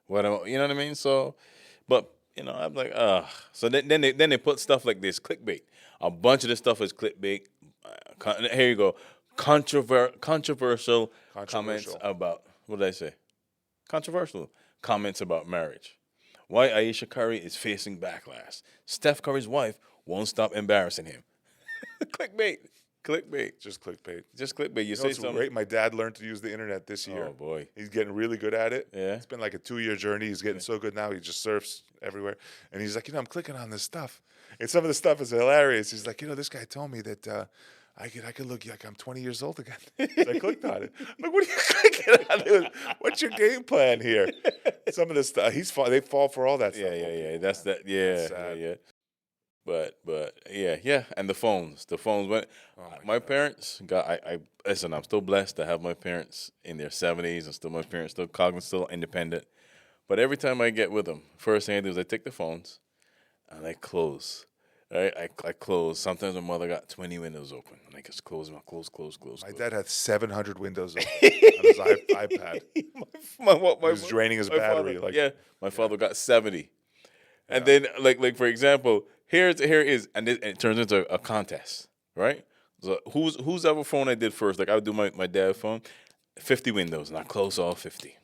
You know what I mean? So, but I'm like, So then they put stuff like this, clickbait. A bunch of this stuff is clickbait. Here you go, controversial comments about, what did I say? Controversial comments about marriage. Why Aisha Curry is facing backlash. Steph Curry's wife won't stop embarrassing him. Clickbait. Just clickbait. Just clickbait. You know, say it's something. great. My dad learned to use the internet this year. Oh boy. He's getting really good at it. Yeah. It's been like a 2-year journey. He's getting so good now. He just surfs everywhere. And he's like, I'm clicking on this stuff. And some of the stuff is hilarious. He's like, this guy told me that I could look like I'm 20 years old again. So I clicked on it. I'm like, what are you clicking on? Dude? What's your game plan here? Some of the stuff, they fall for all that stuff. Yeah. That's that. Yeah, sad. yeah. But yeah. And the phones went. My parents got. I listen. I'm still blessed to have my parents in their 70s, and my parents still cognitive, still independent. But every time I get with them, first thing I do is I take the phones and I close. Right, I close. Sometimes my mother got 20 windows open, and I just close. My dad had 700 windows open on his iPad. He was draining his battery. Father, my father got 70. And then, like for example, here is, and it turns into a contest, right? So whose ever phone I did first? Like I would do my dad's phone, 50 windows, and I close all 50.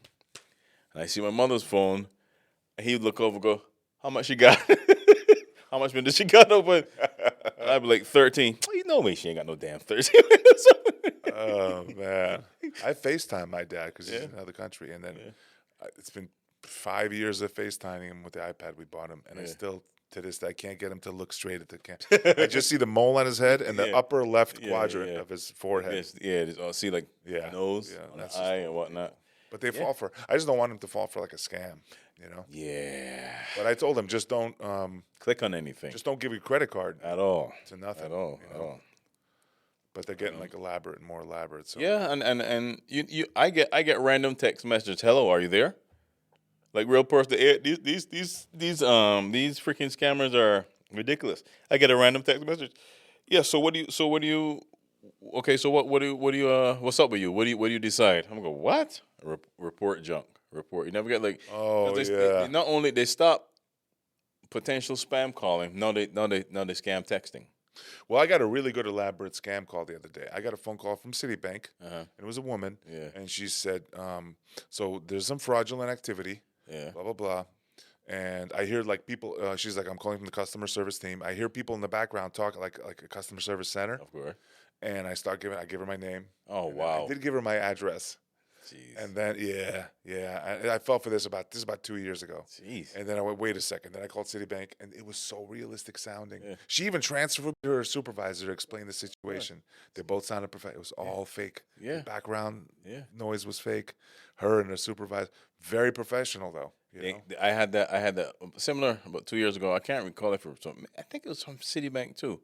And I see my mother's phone, and he would look over, and go, how much she got? How much windows she got open? And I'd be like 13. Oh, you know me, she ain't got no damn 13 windows open. Oh man, I FaceTime my dad because he's in another country, and then it's been 5 years of FaceTiming him with the iPad we bought him, and I still, to this day, I can't get him to look straight at the camera. I just see the mole on his head and the upper left quadrant of his forehead. See like nose, on the eye and whatnot. But they fall for. I just don't want him to fall for like a scam, Yeah. But I told him just don't click on anything. Just don't give your credit card at all. To nothing. At all. But they're getting like elaborate and more elaborate. So yeah, and I get random text messages. Hello, are you there? Like real person. These freaking scammers are ridiculous. I get a random text message. Yeah. So what do you? Okay. So what do you? What's up with you? What do you decide? I'm gonna go what? Report junk. Report. You never get like. They not only they stop potential spam calling. No, they scam texting. Well, I got a really good elaborate scam call the other day. I got a phone call from Citibank, and it was a woman, and she said, so there's some fraudulent activity, blah, blah, blah. And I hear like people, she's like, I'm calling from the customer service team. I hear people in the background talk like a customer service center. Of course. And I give her my name. Oh, wow. I did give her my address. Jeez. And then I fell for this about 2 years ago. Jeez. And then I went, wait a second. Then I called Citibank, and it was so realistic sounding. Yeah. She even transferred to her supervisor to explain the situation. They both sounded perfect. It was all fake. Yeah. The background Yeah. noise was fake. Her and her supervisor, very professional though. I had that similar about 2 years ago. I can't recall it from something. I think it was from Citibank too.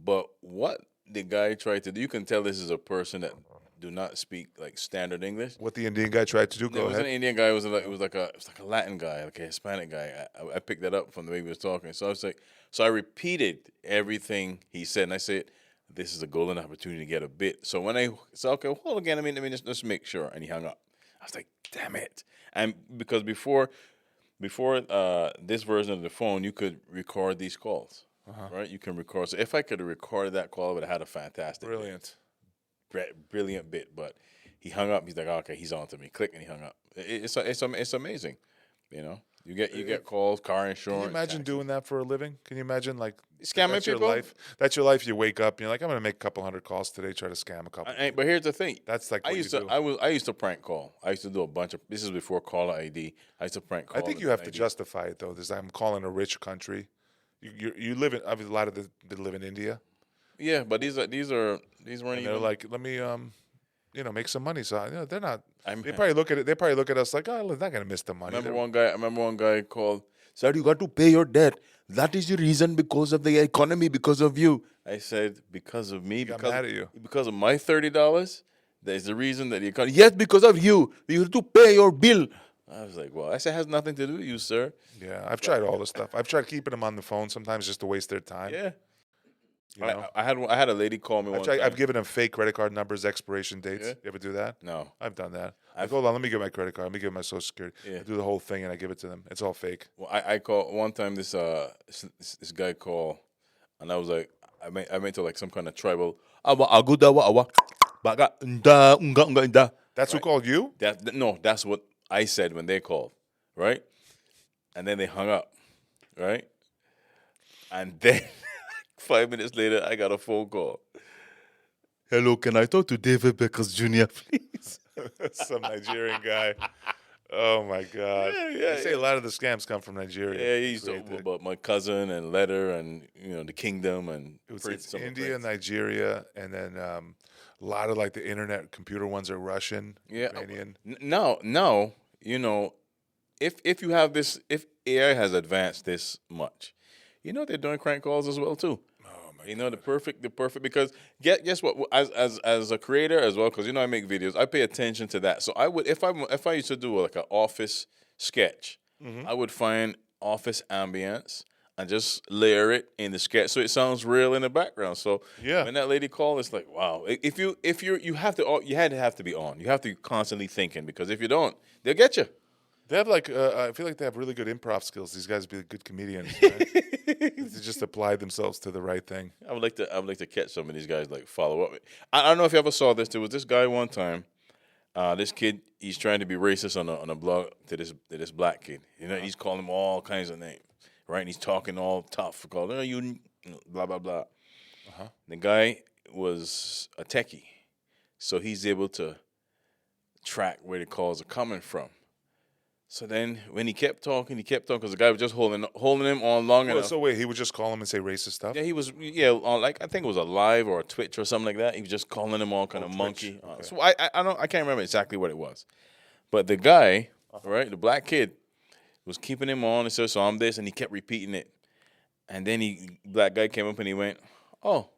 But what the guy tried to do, you can tell this is a person that do not speak like standard English. What the Indian guy tried to do? Go It was ahead. an Indian guy. It was like a Latin guy, like a Hispanic guy. I picked that up from the way he was talking. So I was like, so I repeated everything he said, and I said, "This is a golden opportunity to get a bit." So when I said, "Okay, hold again, let me just make sure," and he hung up. I was like, "Damn it!" And because before this version of the phone, you could record these calls, right? You can record. So if I could have recorded that call, I would have had a fantastic, brilliant bit. But he hung up. He's like, "Okay, he's on to me." Click, and he hung up. It's amazing, you know. You get calls, car insurance. Can you imagine taxes. doing that for a living? Can you imagine like Scamming that's your people? life? That's your life. You wake up, and you're like, I'm gonna make a couple hundred calls today, try to scam a couple. But here's the thing. That's like what I used you to. do. I used to prank call. I used to do a bunch of. This is before caller ID. I used to prank call. I think you have to justify it though. This I'm calling a rich country. You live in obviously a lot of they live in India. Yeah, but these weren't And even. they're like, let me make some money. So they're not. I'm- They probably look at it. They probably look at us like, oh, they're not gonna miss the money. I remember one guy called. Sir, you got to pay your debt. That is the reason because of the economy, because of you. I said, because of me, got because mad at you. because of my $30. That is the reason that the economy. Yes, because of you. You have to pay your bill. I was like, well, I said, it has nothing to do with you, sir. Yeah, I've tried all this stuff. I've tried keeping them on the phone sometimes just to waste their time. Yeah. You know? I had a lady call me one time. I've given them fake credit card numbers, expiration dates. Yeah. You ever do that? No. I've done that. Hold on, let me get my credit card. Let me get my social security. Yeah. I do the whole thing and I give it to them. It's all fake. Well, I called one time. This guy called, and I was like, I went to like some kind of tribal. That's who called you? That's what I said when they called, right? And then they hung up, right? And then 5 minutes later, I got a phone call. Hello, can I talk to David Beckers Jr., please? Some Nigerian guy. Oh my God! They say a lot of the scams come from Nigeria. Yeah, he used to talk about my cousin and letter and the kingdom and It's India, Nigeria, and then a lot of like the internet computer ones are Russian, Ukrainian. Now, if you have this, if AI has advanced this much, they're doing crank calls as well too. The perfect because guess what? As a creator as well, because I make videos, I pay attention to that. So I would if I used to do like an office sketch, I would find office ambience and just layer it in the sketch so it sounds real in the background. So when that lady called, it's like, wow. If you have to be on. You have to be constantly thinking, because if you don't, they'll get you. They have like I feel like they have really good improv skills. These guys would be good comedians. Right? They just apply themselves to the right thing. I would like to catch some of these guys, like follow up. I don't know if you ever saw this. There was this guy one time. This kid, he's trying to be racist on a blog to this black kid. He's calling him all kinds of names, right? And he's talking all tough, calling you blah blah blah. The guy was a techie, so he's able to track where the calls are coming from. So then, when he kept talking, because the guy was just holding him on long enough. So wait, he would just call him and say racist stuff? Yeah, he was. Yeah, on like I think it was a live or a Twitch or something like that. He was just calling him all kind of monkey. Okay. So I can't remember exactly what it was, but the guy, right, the black kid, was keeping him on and said, "So I'm this," and he kept repeating it. And then black guy came up and he went, "Oh,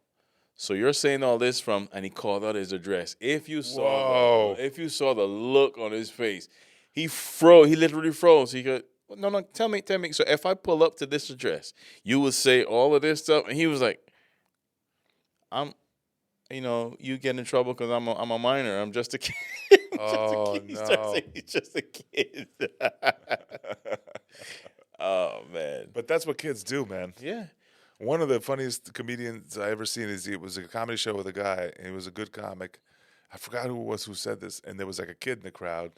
so you're saying all this from?" And he called out his address. If you saw the look on his face. He froze. He literally froze. He goes, no, tell me. So if I pull up to this address, you would say all of this stuff. And he was like, you get in trouble because I'm a minor. I'm just a kid. No. He's just a kid. Oh, man. But that's what kids do, man. Yeah. One of the funniest comedians I ever seen it was a comedy show with a guy, and he was a good comic. I forgot who it was who said this, and there was like a kid in the crowd.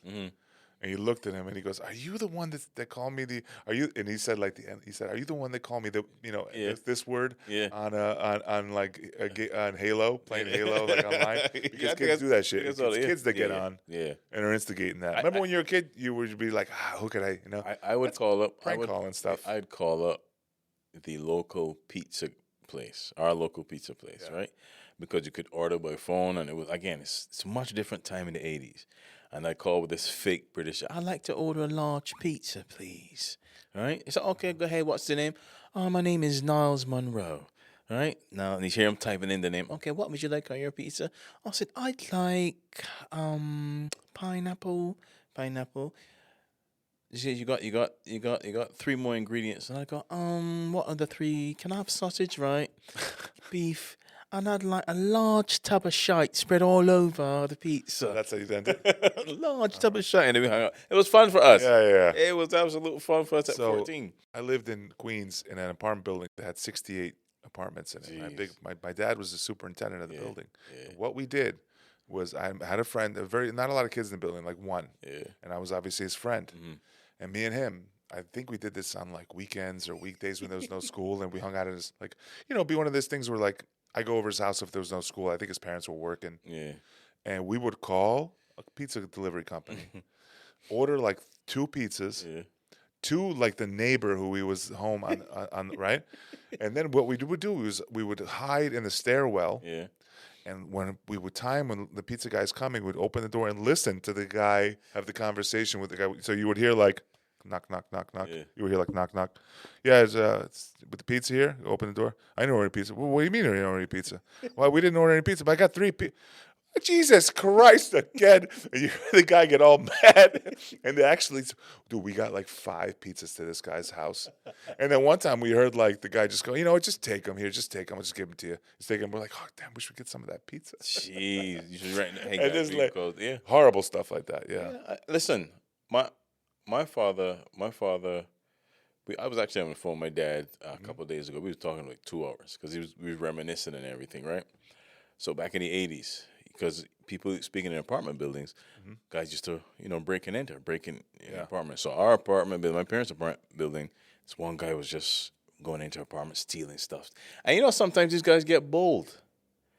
And he looked at him and he goes, "Are you the one that called me the? Are you?" And he said like he said, "Are you the one that called me the Yeah. this word Yeah. on like on Halo playing Halo like online because Yeah, kids do that shit. It's yeah. kids that get Yeah. on Yeah. and are instigating that. Remember when you were a kid, you would be like, who could I I would That's call up prank calling stuff. I'd call up the local pizza place, our local pizza place, Yeah. right? Because you could order by phone, and it was again, it's a much different time in the '80s. And I called with this fake British. I'd like to order a large pizza, please. All right? He said, okay, go ahead. What's the name? Oh, my name is Niles Monroe. All right? Now, and you hear him typing in the name. Okay, what would you like on your pizza? I said, I'd like pineapple. Pineapple. He said, you got three more ingredients. And I go, what are the three? Can I have sausage, right? Beef. And I'd like a large tub of shite spread all over the pizza. So that's how you ended. Large tub of shite. And then we hung out. It was fun for us. Yeah. It was absolute fun for us at So 14. I lived in Queens in an apartment building that had 68 apartments in it. My dad was the superintendent of the building. Yeah. And what we did was I had a friend, not a lot of kids in the building, like one. Yeah. And I was obviously his friend. Mhm. And me and him, I think we did this on like weekends or weekdays when there was no school, and we hung out at his be one of those things where like I go over his house if there was no school. I think his parents were working. Yeah. And we would call a pizza delivery company, order like 2 pizzas. Yeah. To like the neighbor who he was home on right, and then what we would do was we would hide in the stairwell, Yeah. and when the pizza guy's coming, we'd open the door and listen to the guy have the conversation with the guy. So you would hear like knock knock knock knock. Yeah. You would hear like knock knock. Yeah, it's with the pizza here. Open the door. I didn't order any pizza. Well, what do you mean you didn't order any pizza? Well, we didn't order any pizza, but I got 3 Jesus Christ again. And you hear the guy get all mad. And they actually, dude, we got like 5 pizzas to this guy's house. And then one time we heard like the guy just go, just take them here. Just take them. I'll just give them to you. Just take them. We're like, oh, damn, we should get some of that pizza. Jeez. You should write. Hey, And guys, just like, yeah. horrible stuff like that. Yeah. Listen, my father. I was actually on the phone with my dad a couple of days ago. We was talking like 2 hours because we was reminiscing and everything, right? So back in the '80s, because people speaking in apartment buildings, guys used to break in apartments. So our apartment building, my parents' apartment building, this one guy was just going into apartments stealing stuff. And sometimes these guys get bold.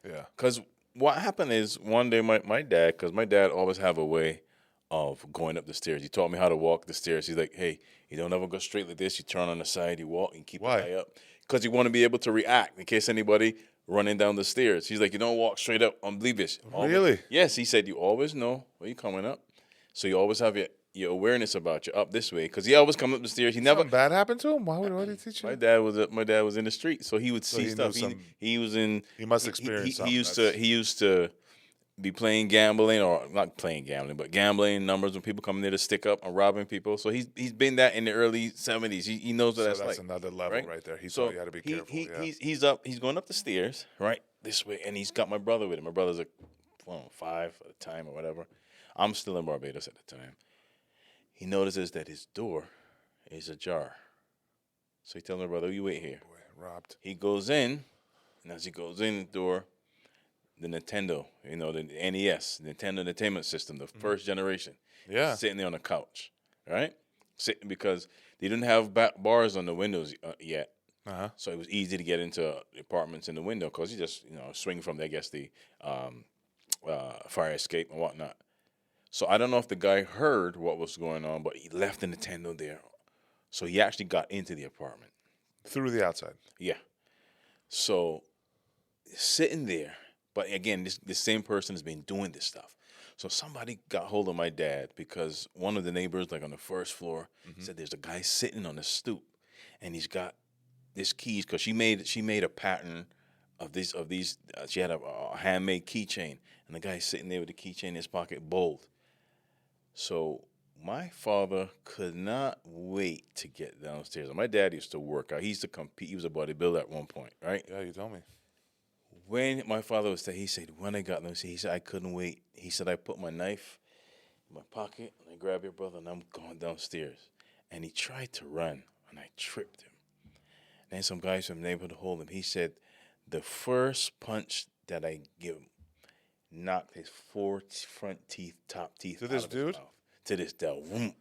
Yeah. Because what happened is one day my dad, because my dad always have a way of going up the stairs. He taught me how to walk the stairs. He's like, hey, you don't ever go straight like this. You turn on the side, you walk, and keep Why? your eye up. Because you want to be able to react in case anybody running down the stairs. He's like, you don't walk straight up on Bleavish. Really? Yes, he said, you always know where you're coming up. So you always have your awareness about you up this way. Because he always come up the stairs. He never. Something bad happened to him? Why did he teach you? My dad was in the street, so he would see he stuff. knew He was in. He must experience something. He used to be playing gambling, or not playing gambling, but gambling numbers when people come in there to stick up and robbing people. So he's been that in the early '70s. He knows what that's like. That's another level right there. He taught you how to be careful. He's going up the stairs right this way, and he's got my brother with him. My brother's like 5 at the time or whatever. I'm still in Barbados at the time. He notices that his door is ajar. So he tells my brother, you wait here. Boy, robbed. He goes in, and as he goes in the door, the Nintendo, the NES, Nintendo Entertainment System, the first generation, sitting there on the couch, right? Sitting because they didn't have bars on the windows yet. So it was easy to get into apartments in the window because you just, swing from, I guess, the fire escape and whatnot. So I don't know if the guy heard what was going on, but he left the Nintendo there. So he actually got into the apartment. Through the outside. Yeah. So sitting there, but again, this same person has been doing this stuff. So somebody got hold of my dad because one of the neighbors, like on the first floor, said there's a guy sitting on the stoop, and he's got this keys because she made a pattern of these. She had a handmade keychain, and the guy's sitting there with the keychain in his pocket, bold. So my father could not wait to get downstairs. And my dad used to work out. He used to compete. He was a bodybuilder at one point, right? Yeah, you told me. When my father was there, he said, when I got downstairs, he said, I couldn't wait. He said, I put my knife in my pocket, and I grabbed your brother, and I'm going downstairs. And he tried to run, and I tripped him. Then some guys from the neighborhood hold him. He said, the first punch that I give him knocked his 4 front teeth, top teeth To out this of his dude? mouth. to this dell. Vroom.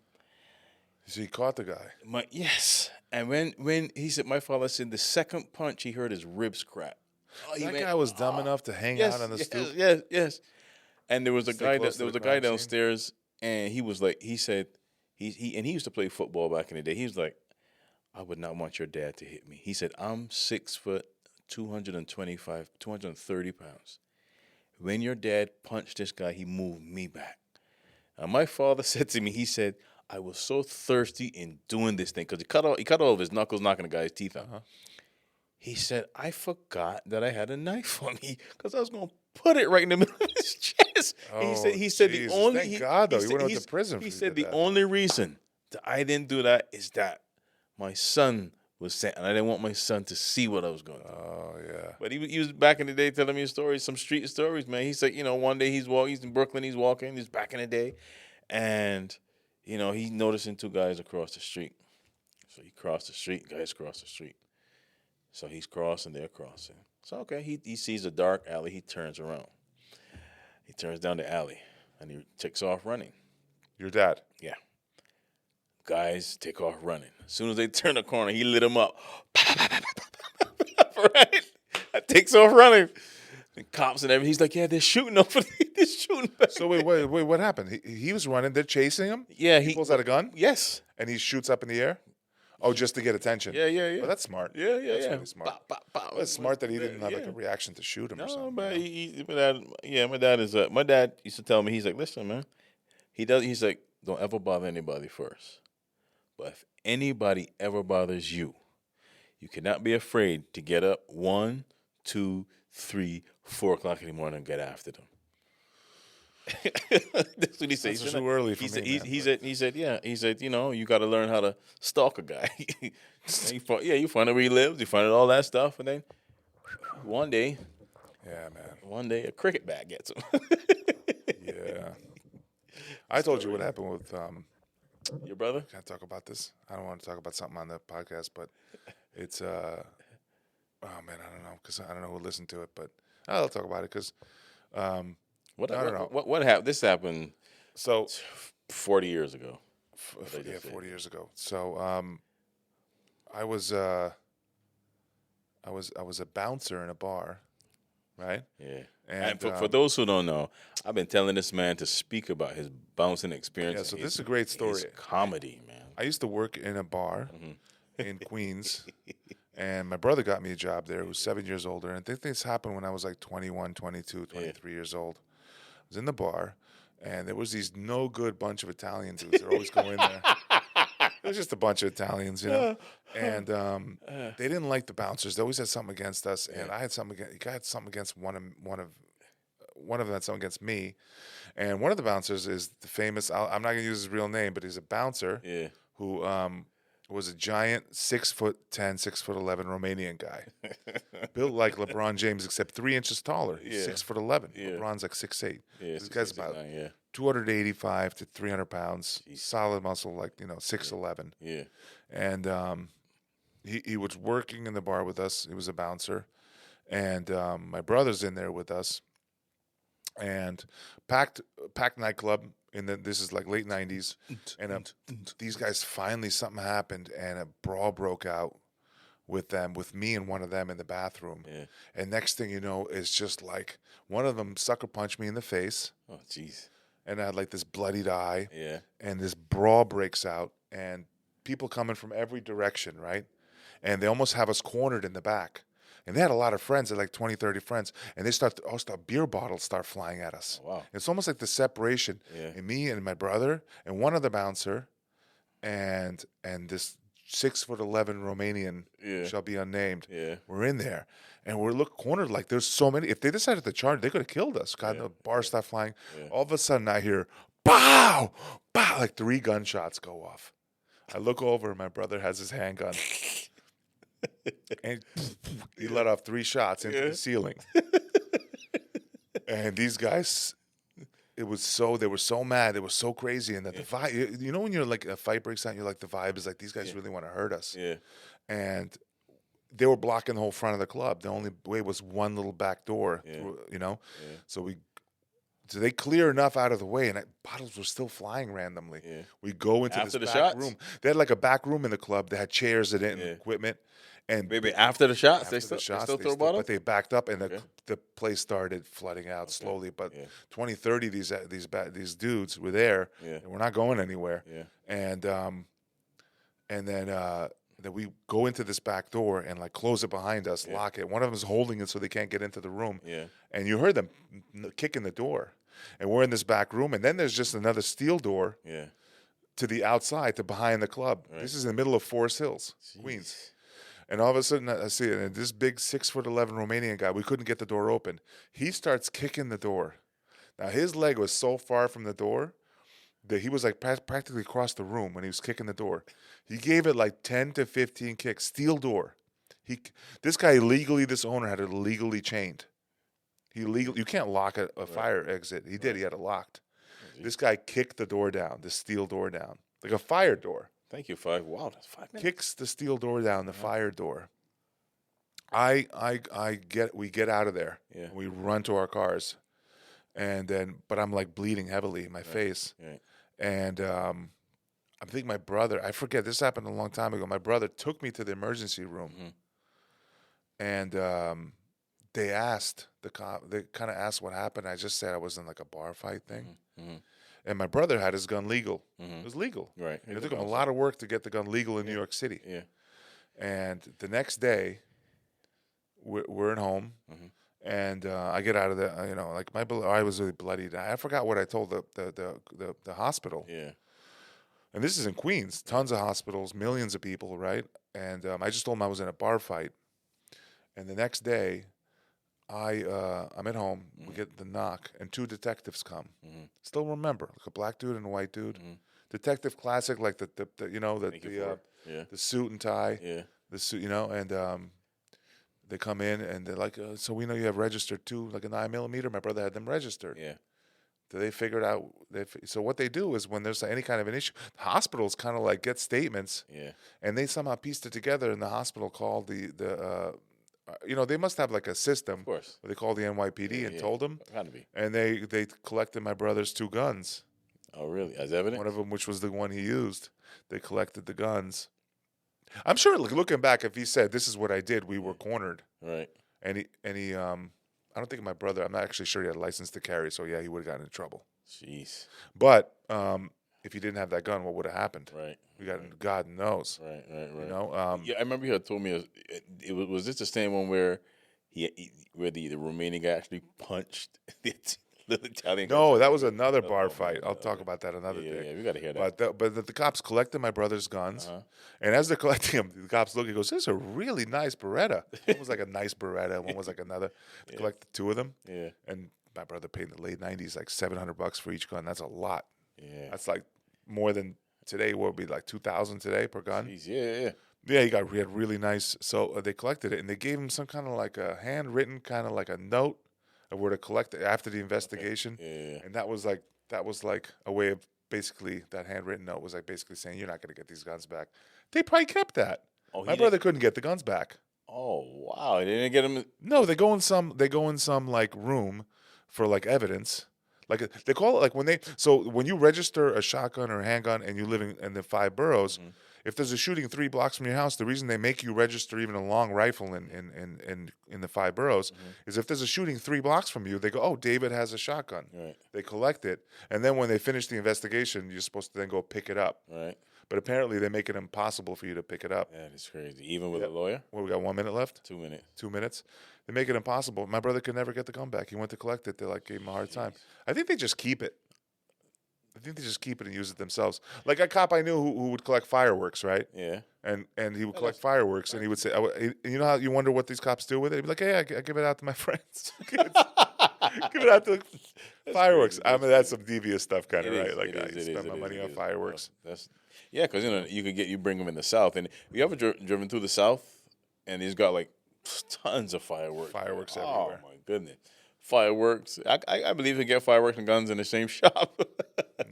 So he caught the guy. Yes. And when he said, my father said the second punch, he heard his ribs crack. Oh, That guy was dumb enough to hang out on the stoop. Yes. And there was a Stay guy close there to was the a guy crime scene. downstairs, and he was like, he said, he used to play football back in the day. He was like, I would not want your dad to hit me. He said, I'm 6 foot, 225, 230 pounds. When your dad punched this guy, he moved me back. And my father said to me, he said, I was so thirsty in doing this thing because he cut all of his knuckles, knocking the guy's teeth out. Uh-huh. He said, I forgot that I had a knife on me because I was going to put it right in the middle of his chest. Oh, And he said the Jesus. only Thank God, though. He went to prison. He said the only reason that I didn't do that is that my son was sent, and I didn't want my son to see what I was going to do. Oh, yeah. But he was back in the day telling me stories, some street stories, man. He said, one day he's in Brooklyn, he's walking, he's back in the day, and, he's noticing two guys across the street. So he crossed the street, guys cross the street. So he's crossing, they're crossing. So, okay, he sees a dark alley, he turns around. He turns down the alley, and he takes off running. Your dad? Yeah. Guys take off running. As soon as they turn the corner, he lit them up. Right? Takes off running. The cops and everything. He's like, yeah, they're shooting over there. They're shooting back. So wait, what happened? He was running. They're chasing him? Yeah. He pulls out a gun? Yes. And he shoots up in the air? Oh, just to get attention? Yeah. Well, that's smart. Yeah. That's really smart. Pop, pop, pop. Well, it's smart that he didn't have like a reaction to shoot him or something. No, but my dad used to tell me, he's like, listen, man. He's like, don't ever bother anybody first. But if anybody ever bothers you, you cannot be afraid to get up 1, 2, 3, 4 o'clock in the morning and get after them. That's what he said. That's too early for me, He said, you got to learn how to stalk a guy. You find out where he lives, you find out all that stuff, and then one day, a cricket bat gets him. Yeah. I told you what happened with your brother. Can I talk about this? I don't want to talk about something on the podcast, but it's oh man, I don't know because I don't know who listened to it, but I'll talk about it because I don't know what happened. This happened so 40 years ago. 40 years ago. So I was a bouncer in a bar, right? Yeah. And for those who don't know, I've been telling this man to speak about his bouncing experience. Yeah, so this is a great story. His comedy, man. I used to work in a bar in Queens, and my brother got me a job there, who was 7 years older. And I think this happened when I was like 21, 22, 23 years old. I was in the bar, and there was these no good bunch of Italian dudes. They're always going in there. It was just a bunch of Italians, and they didn't like the bouncers. They always had something against us, and I had something against one of them had something against me, and one of the bouncers is the famous. I'm not going to use his real name, but he's a bouncer who was a giant 6'10", 6'11" Romanian guy, built like LeBron James except 3 inches taller. He's 6'11". LeBron's like 6'8". This guy's about 285 to 300 pounds, solid muscle, like 6'11". Yeah, and he was working in the bar with us. He was a bouncer, and my brother's in there with us, and packed nightclub. This is like late 90s, and these guys finally something happened, and a brawl broke out with me and one of them in the bathroom. Yeah. And next thing you know, it's just like one of them sucker punched me in the face. Oh, jeez. And I had like this bloodied eye. Yeah. And this brawl breaks out, and people coming from every direction, right? And they almost have us cornered in the back. And they had a lot of friends, they had like 20, 30 friends, and they start beer bottles start flying at us. Oh, wow. It's almost like the separation. And me and my brother and one other bouncer and this 6'11" Romanian shall be unnamed. Yeah. We're in there. And we're cornered like there's so many. If they decided to charge, they could have killed us. God, the bar start flying. Yeah. All of a sudden I hear, pow, pow, like 3 gunshots go off. I look over and my brother has his handgun. And he let off 3 shots into the ceiling. And these guys, they were so mad, they were so crazy, and that the vibe, when you're like a fight breaks out, you're like the vibe is like these guys really want to hurt us. Yeah. And they were blocking the whole front of the club. The only way was one little back door, So So they clear enough out of the way, and bottles were still flying randomly. Yeah. We go into After the this back shots? room. They had like a back room in the club. They had chairs in it and Yeah. equipment. And Maybe after the shots, after the shots, they still throw bottles? but they backed up, and Okay. the place started flooding out slowly. But Yeah. 20, 30 these dudes were there. Yeah. And we're not going anywhere. Yeah. And then we go into this back door and like close it behind us, lock it. One of them is holding it so they can't get into the room. Yeah. And you heard them kicking the door. And we're in this back room, and then there's just another steel door Yeah. to the outside, to behind the club. Right. This is in the middle of Forest Hills, Queens. And all of a sudden, I see it, and this big 6'11" Romanian guy, we couldn't get the door open. He starts kicking the door. Now, his leg was so far from the door that he was like practically across the room when he was kicking the door. He gave it like 10 to 15 kicks, steel door. This guy illegally, this owner had it illegally chained. You can't lock a fire exit. He did. He had it locked. This guy kicked the door down, the steel door down, like a fire door. Thank you, 5. Wow, that's 5 minutes. Kicks the steel door down, the fire door. We get out of there. Yeah. We run to our cars, but I'm like bleeding heavily in my face. Right. And I think my brother, I forget, this happened a long time ago. My brother took me to the emergency room, and they kind of asked what happened. I just said I was in like a bar fight thing. And my brother had his gun legal. It was legal. Right. It took him a lot of work to get the gun legal in New York City. Yeah. And the next day, we're at home, and I get out of there. Like I was really bloodied. I forgot what I told the hospital. Yeah. And this is in Queens, tons of hospitals, millions of people, right? And I just told them I was in a bar fight. And the next day, I'm at home. We get the knock, and 2 detectives come. Still remember, like a black dude and a white dude. Detective classic, like the suit and tie. Yeah. The suit, and they come in and they're like, so we know you have registered too, like a 9mm. My brother had them registered. Yeah. They figured out. So what they do is when there's any kind of an issue, hospitals kind of like get statements. Yeah. And they somehow pieced it together, and the hospital called they must have like a system. Of course. Where they called the NYPD and told them. Had to be. And they collected my brother's 2 guns. Oh, really? As evidence? One of them, which was the one he used. They collected the guns. I'm sure, looking back, if he said, "This is what I did," we were cornered. Right. And he I don't think my brother, I'm not actually sure he had a license to carry, so yeah, he would have gotten in trouble. Jeez. But if he didn't have that gun, what would have happened? Right. God knows. Right. Yeah, I remember you had told me was this the same one where where the Romanian guy actually punched the Italian guy? No, that was another bar fight. I'll talk about that another day. Yeah, we got to hear that. But the cops collected my brother's guns, and as they're collecting them, the cops look and goes, "This is a really nice Beretta." One was like a nice Beretta, one was like another. They collected 2 of them, and my brother paid in the late '90s like $700 for each gun. That's a lot. Yeah, that's like more than today. What would be like 2,000 today per gun? Jeez, yeah. Yeah, he had really nice. So they collected it, and they gave him some kind of like a handwritten kind of like a note of where to collect it after the investigation. Okay. Yeah. And that was like a way of basically, that handwritten note was like basically saying, you're not going to get these guns back. They probably kept that. Oh, my brother couldn't get the guns back. Oh, wow. They didn't get them. No, they go in some like room for like evidence. Like they call it like when you register a shotgun or a handgun and you live in the 5 boroughs, if there's a shooting 3 blocks from your house, the reason they make you register even a long rifle in the 5 boroughs is if there's a shooting 3 blocks from you, they go, "Oh, David has a shotgun." Right. They collect it, and then when they finish the investigation, you're supposed to then go pick it up. Right. But apparently, they make it impossible for you to pick it up. That is crazy. Even with a lawyer? Well, we got 1 minute left. 2 minutes. 2 minutes. They make it impossible. My brother could never get the gun back. He went to collect it. They gave him a hard time. I think they just keep it. And use it themselves. Like a cop I knew who would collect fireworks, right? Yeah. And he would collect fireworks, and he would say, you know how you wonder what these cops do with it? He'd be like, "Hey, I give it out to my friends. Give it out to fireworks." I mean, that's some devious stuff, kind of, right? Like, I spend my money on fireworks. Because you bring them in the South, and you ever driven through the South, and he's got like tons of fireworks. Fireworks everywhere. everywhere. Oh my goodness, fireworks! I believe you get fireworks and guns in the same shop.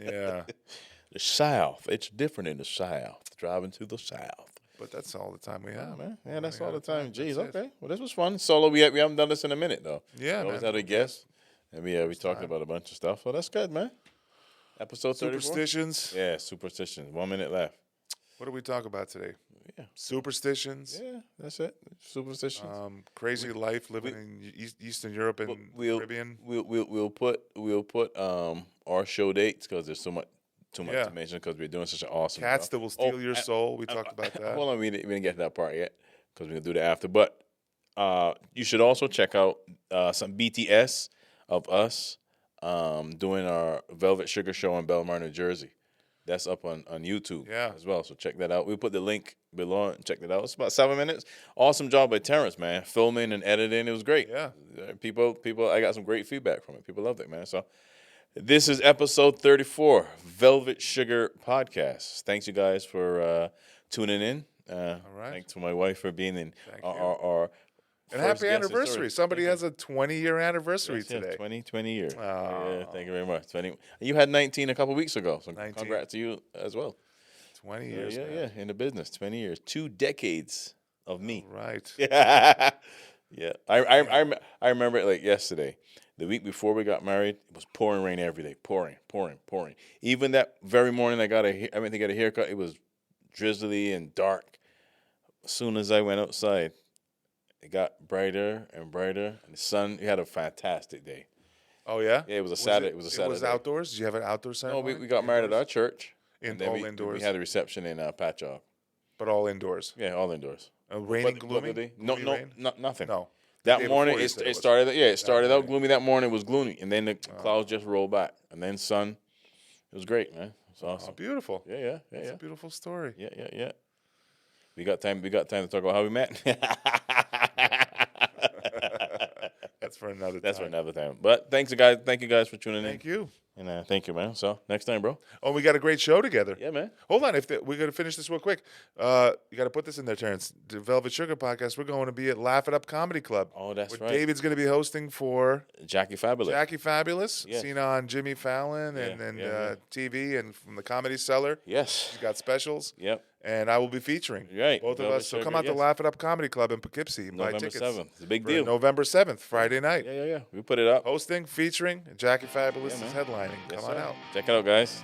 Yeah. The South, it's different in the South. Driving to the South. But that's all the time we have, man. Yeah, that's all the time. Jeez, That's okay. Well, this was fun. Solo, we haven't done this in a minute though. Yeah, we always man. had a guest. And we talked about a bunch of stuff. Well, that's good, man. Episode 34. Superstitions. Yeah, superstitions. 1 minute left. What do we talk about today? Yeah. Superstitions. Yeah, that's it. Superstitions. Crazy life living in Eastern Europe and Caribbean. We'll put our show dates because there's too much to mention because we're doing such an awesome Cats job. that will steal your soul. We talked about that. Hold on, we didn't get to that part yet because we're gonna do that after. But you should also check out some BTS of us doing our Velvet Sugar show in Belmar, New Jersey. That's up on YouTube as well. So check that out. We'll put the link below and check that out. It's about 7 minutes. Awesome job by Terrence, man. Filming and editing. It was great. Yeah. People, I got some great feedback from it. People loved it, man. So this is episode 34, Velvet Sugar Podcast. Thanks, you guys, for tuning in. All right. Thanks to my wife for being in our and happy anniversary. Somebody has a 20-year anniversary today. 20 years. Yeah, thank you very much. 20. You had 19 a couple weeks ago, so 19. Congrats to you as well. 20 years, yeah, in the business, 20 years. 2 decades of me. Right. Yeah. Yeah. I remember it like yesterday. The week before we got married, it was pouring rain every day. Pouring. Even that very morning I went to get a haircut, it was drizzly and dark. As soon as I went outside, it got brighter and brighter, and the sun. We had a fantastic day. Oh yeah, yeah. It was a Saturday. It was a Saturday. It was outdoors. Did you have an outdoor ceremony? No, we got married at our church. All indoors. We had a reception in Patchogue. But all indoors. Yeah, all indoors. Raining, gloomy. No, nothing. No. That morning it started. Yeah, it started out gloomy. That morning it was gloomy, and then the clouds just rolled back, and then sun. It was great, man. It's awesome. Beautiful. Yeah. It's a beautiful story. Yeah. We got time to talk about how we met. That's for another time. That's for another time. But thanks, guys. Thank you guys for tuning in. Thank you. And thank you, man. So next time, bro. Oh, we got a great show together. Yeah, man. Hold on. We're going to finish this real quick. You got to put this in there, Terrence. The Velvet Sugar Podcast, we're going to be at Laugh It Up Comedy Club. Oh, that's right. David's going to be hosting for Jackie Fabulous. Yes. Seen on Jimmy Fallon and TV and from the Comedy Cellar. Yes. He's got specials. Yep. And I will be featuring both of us. So come out to Laugh It Up Comedy Club in Poughkeepsie and buy tickets. November 7th. It's a big deal. November 7th, Friday night. Yeah. We put it up. Hosting, featuring, Jackie Fabulous is headlining. Yes, come on out. Check it out, guys.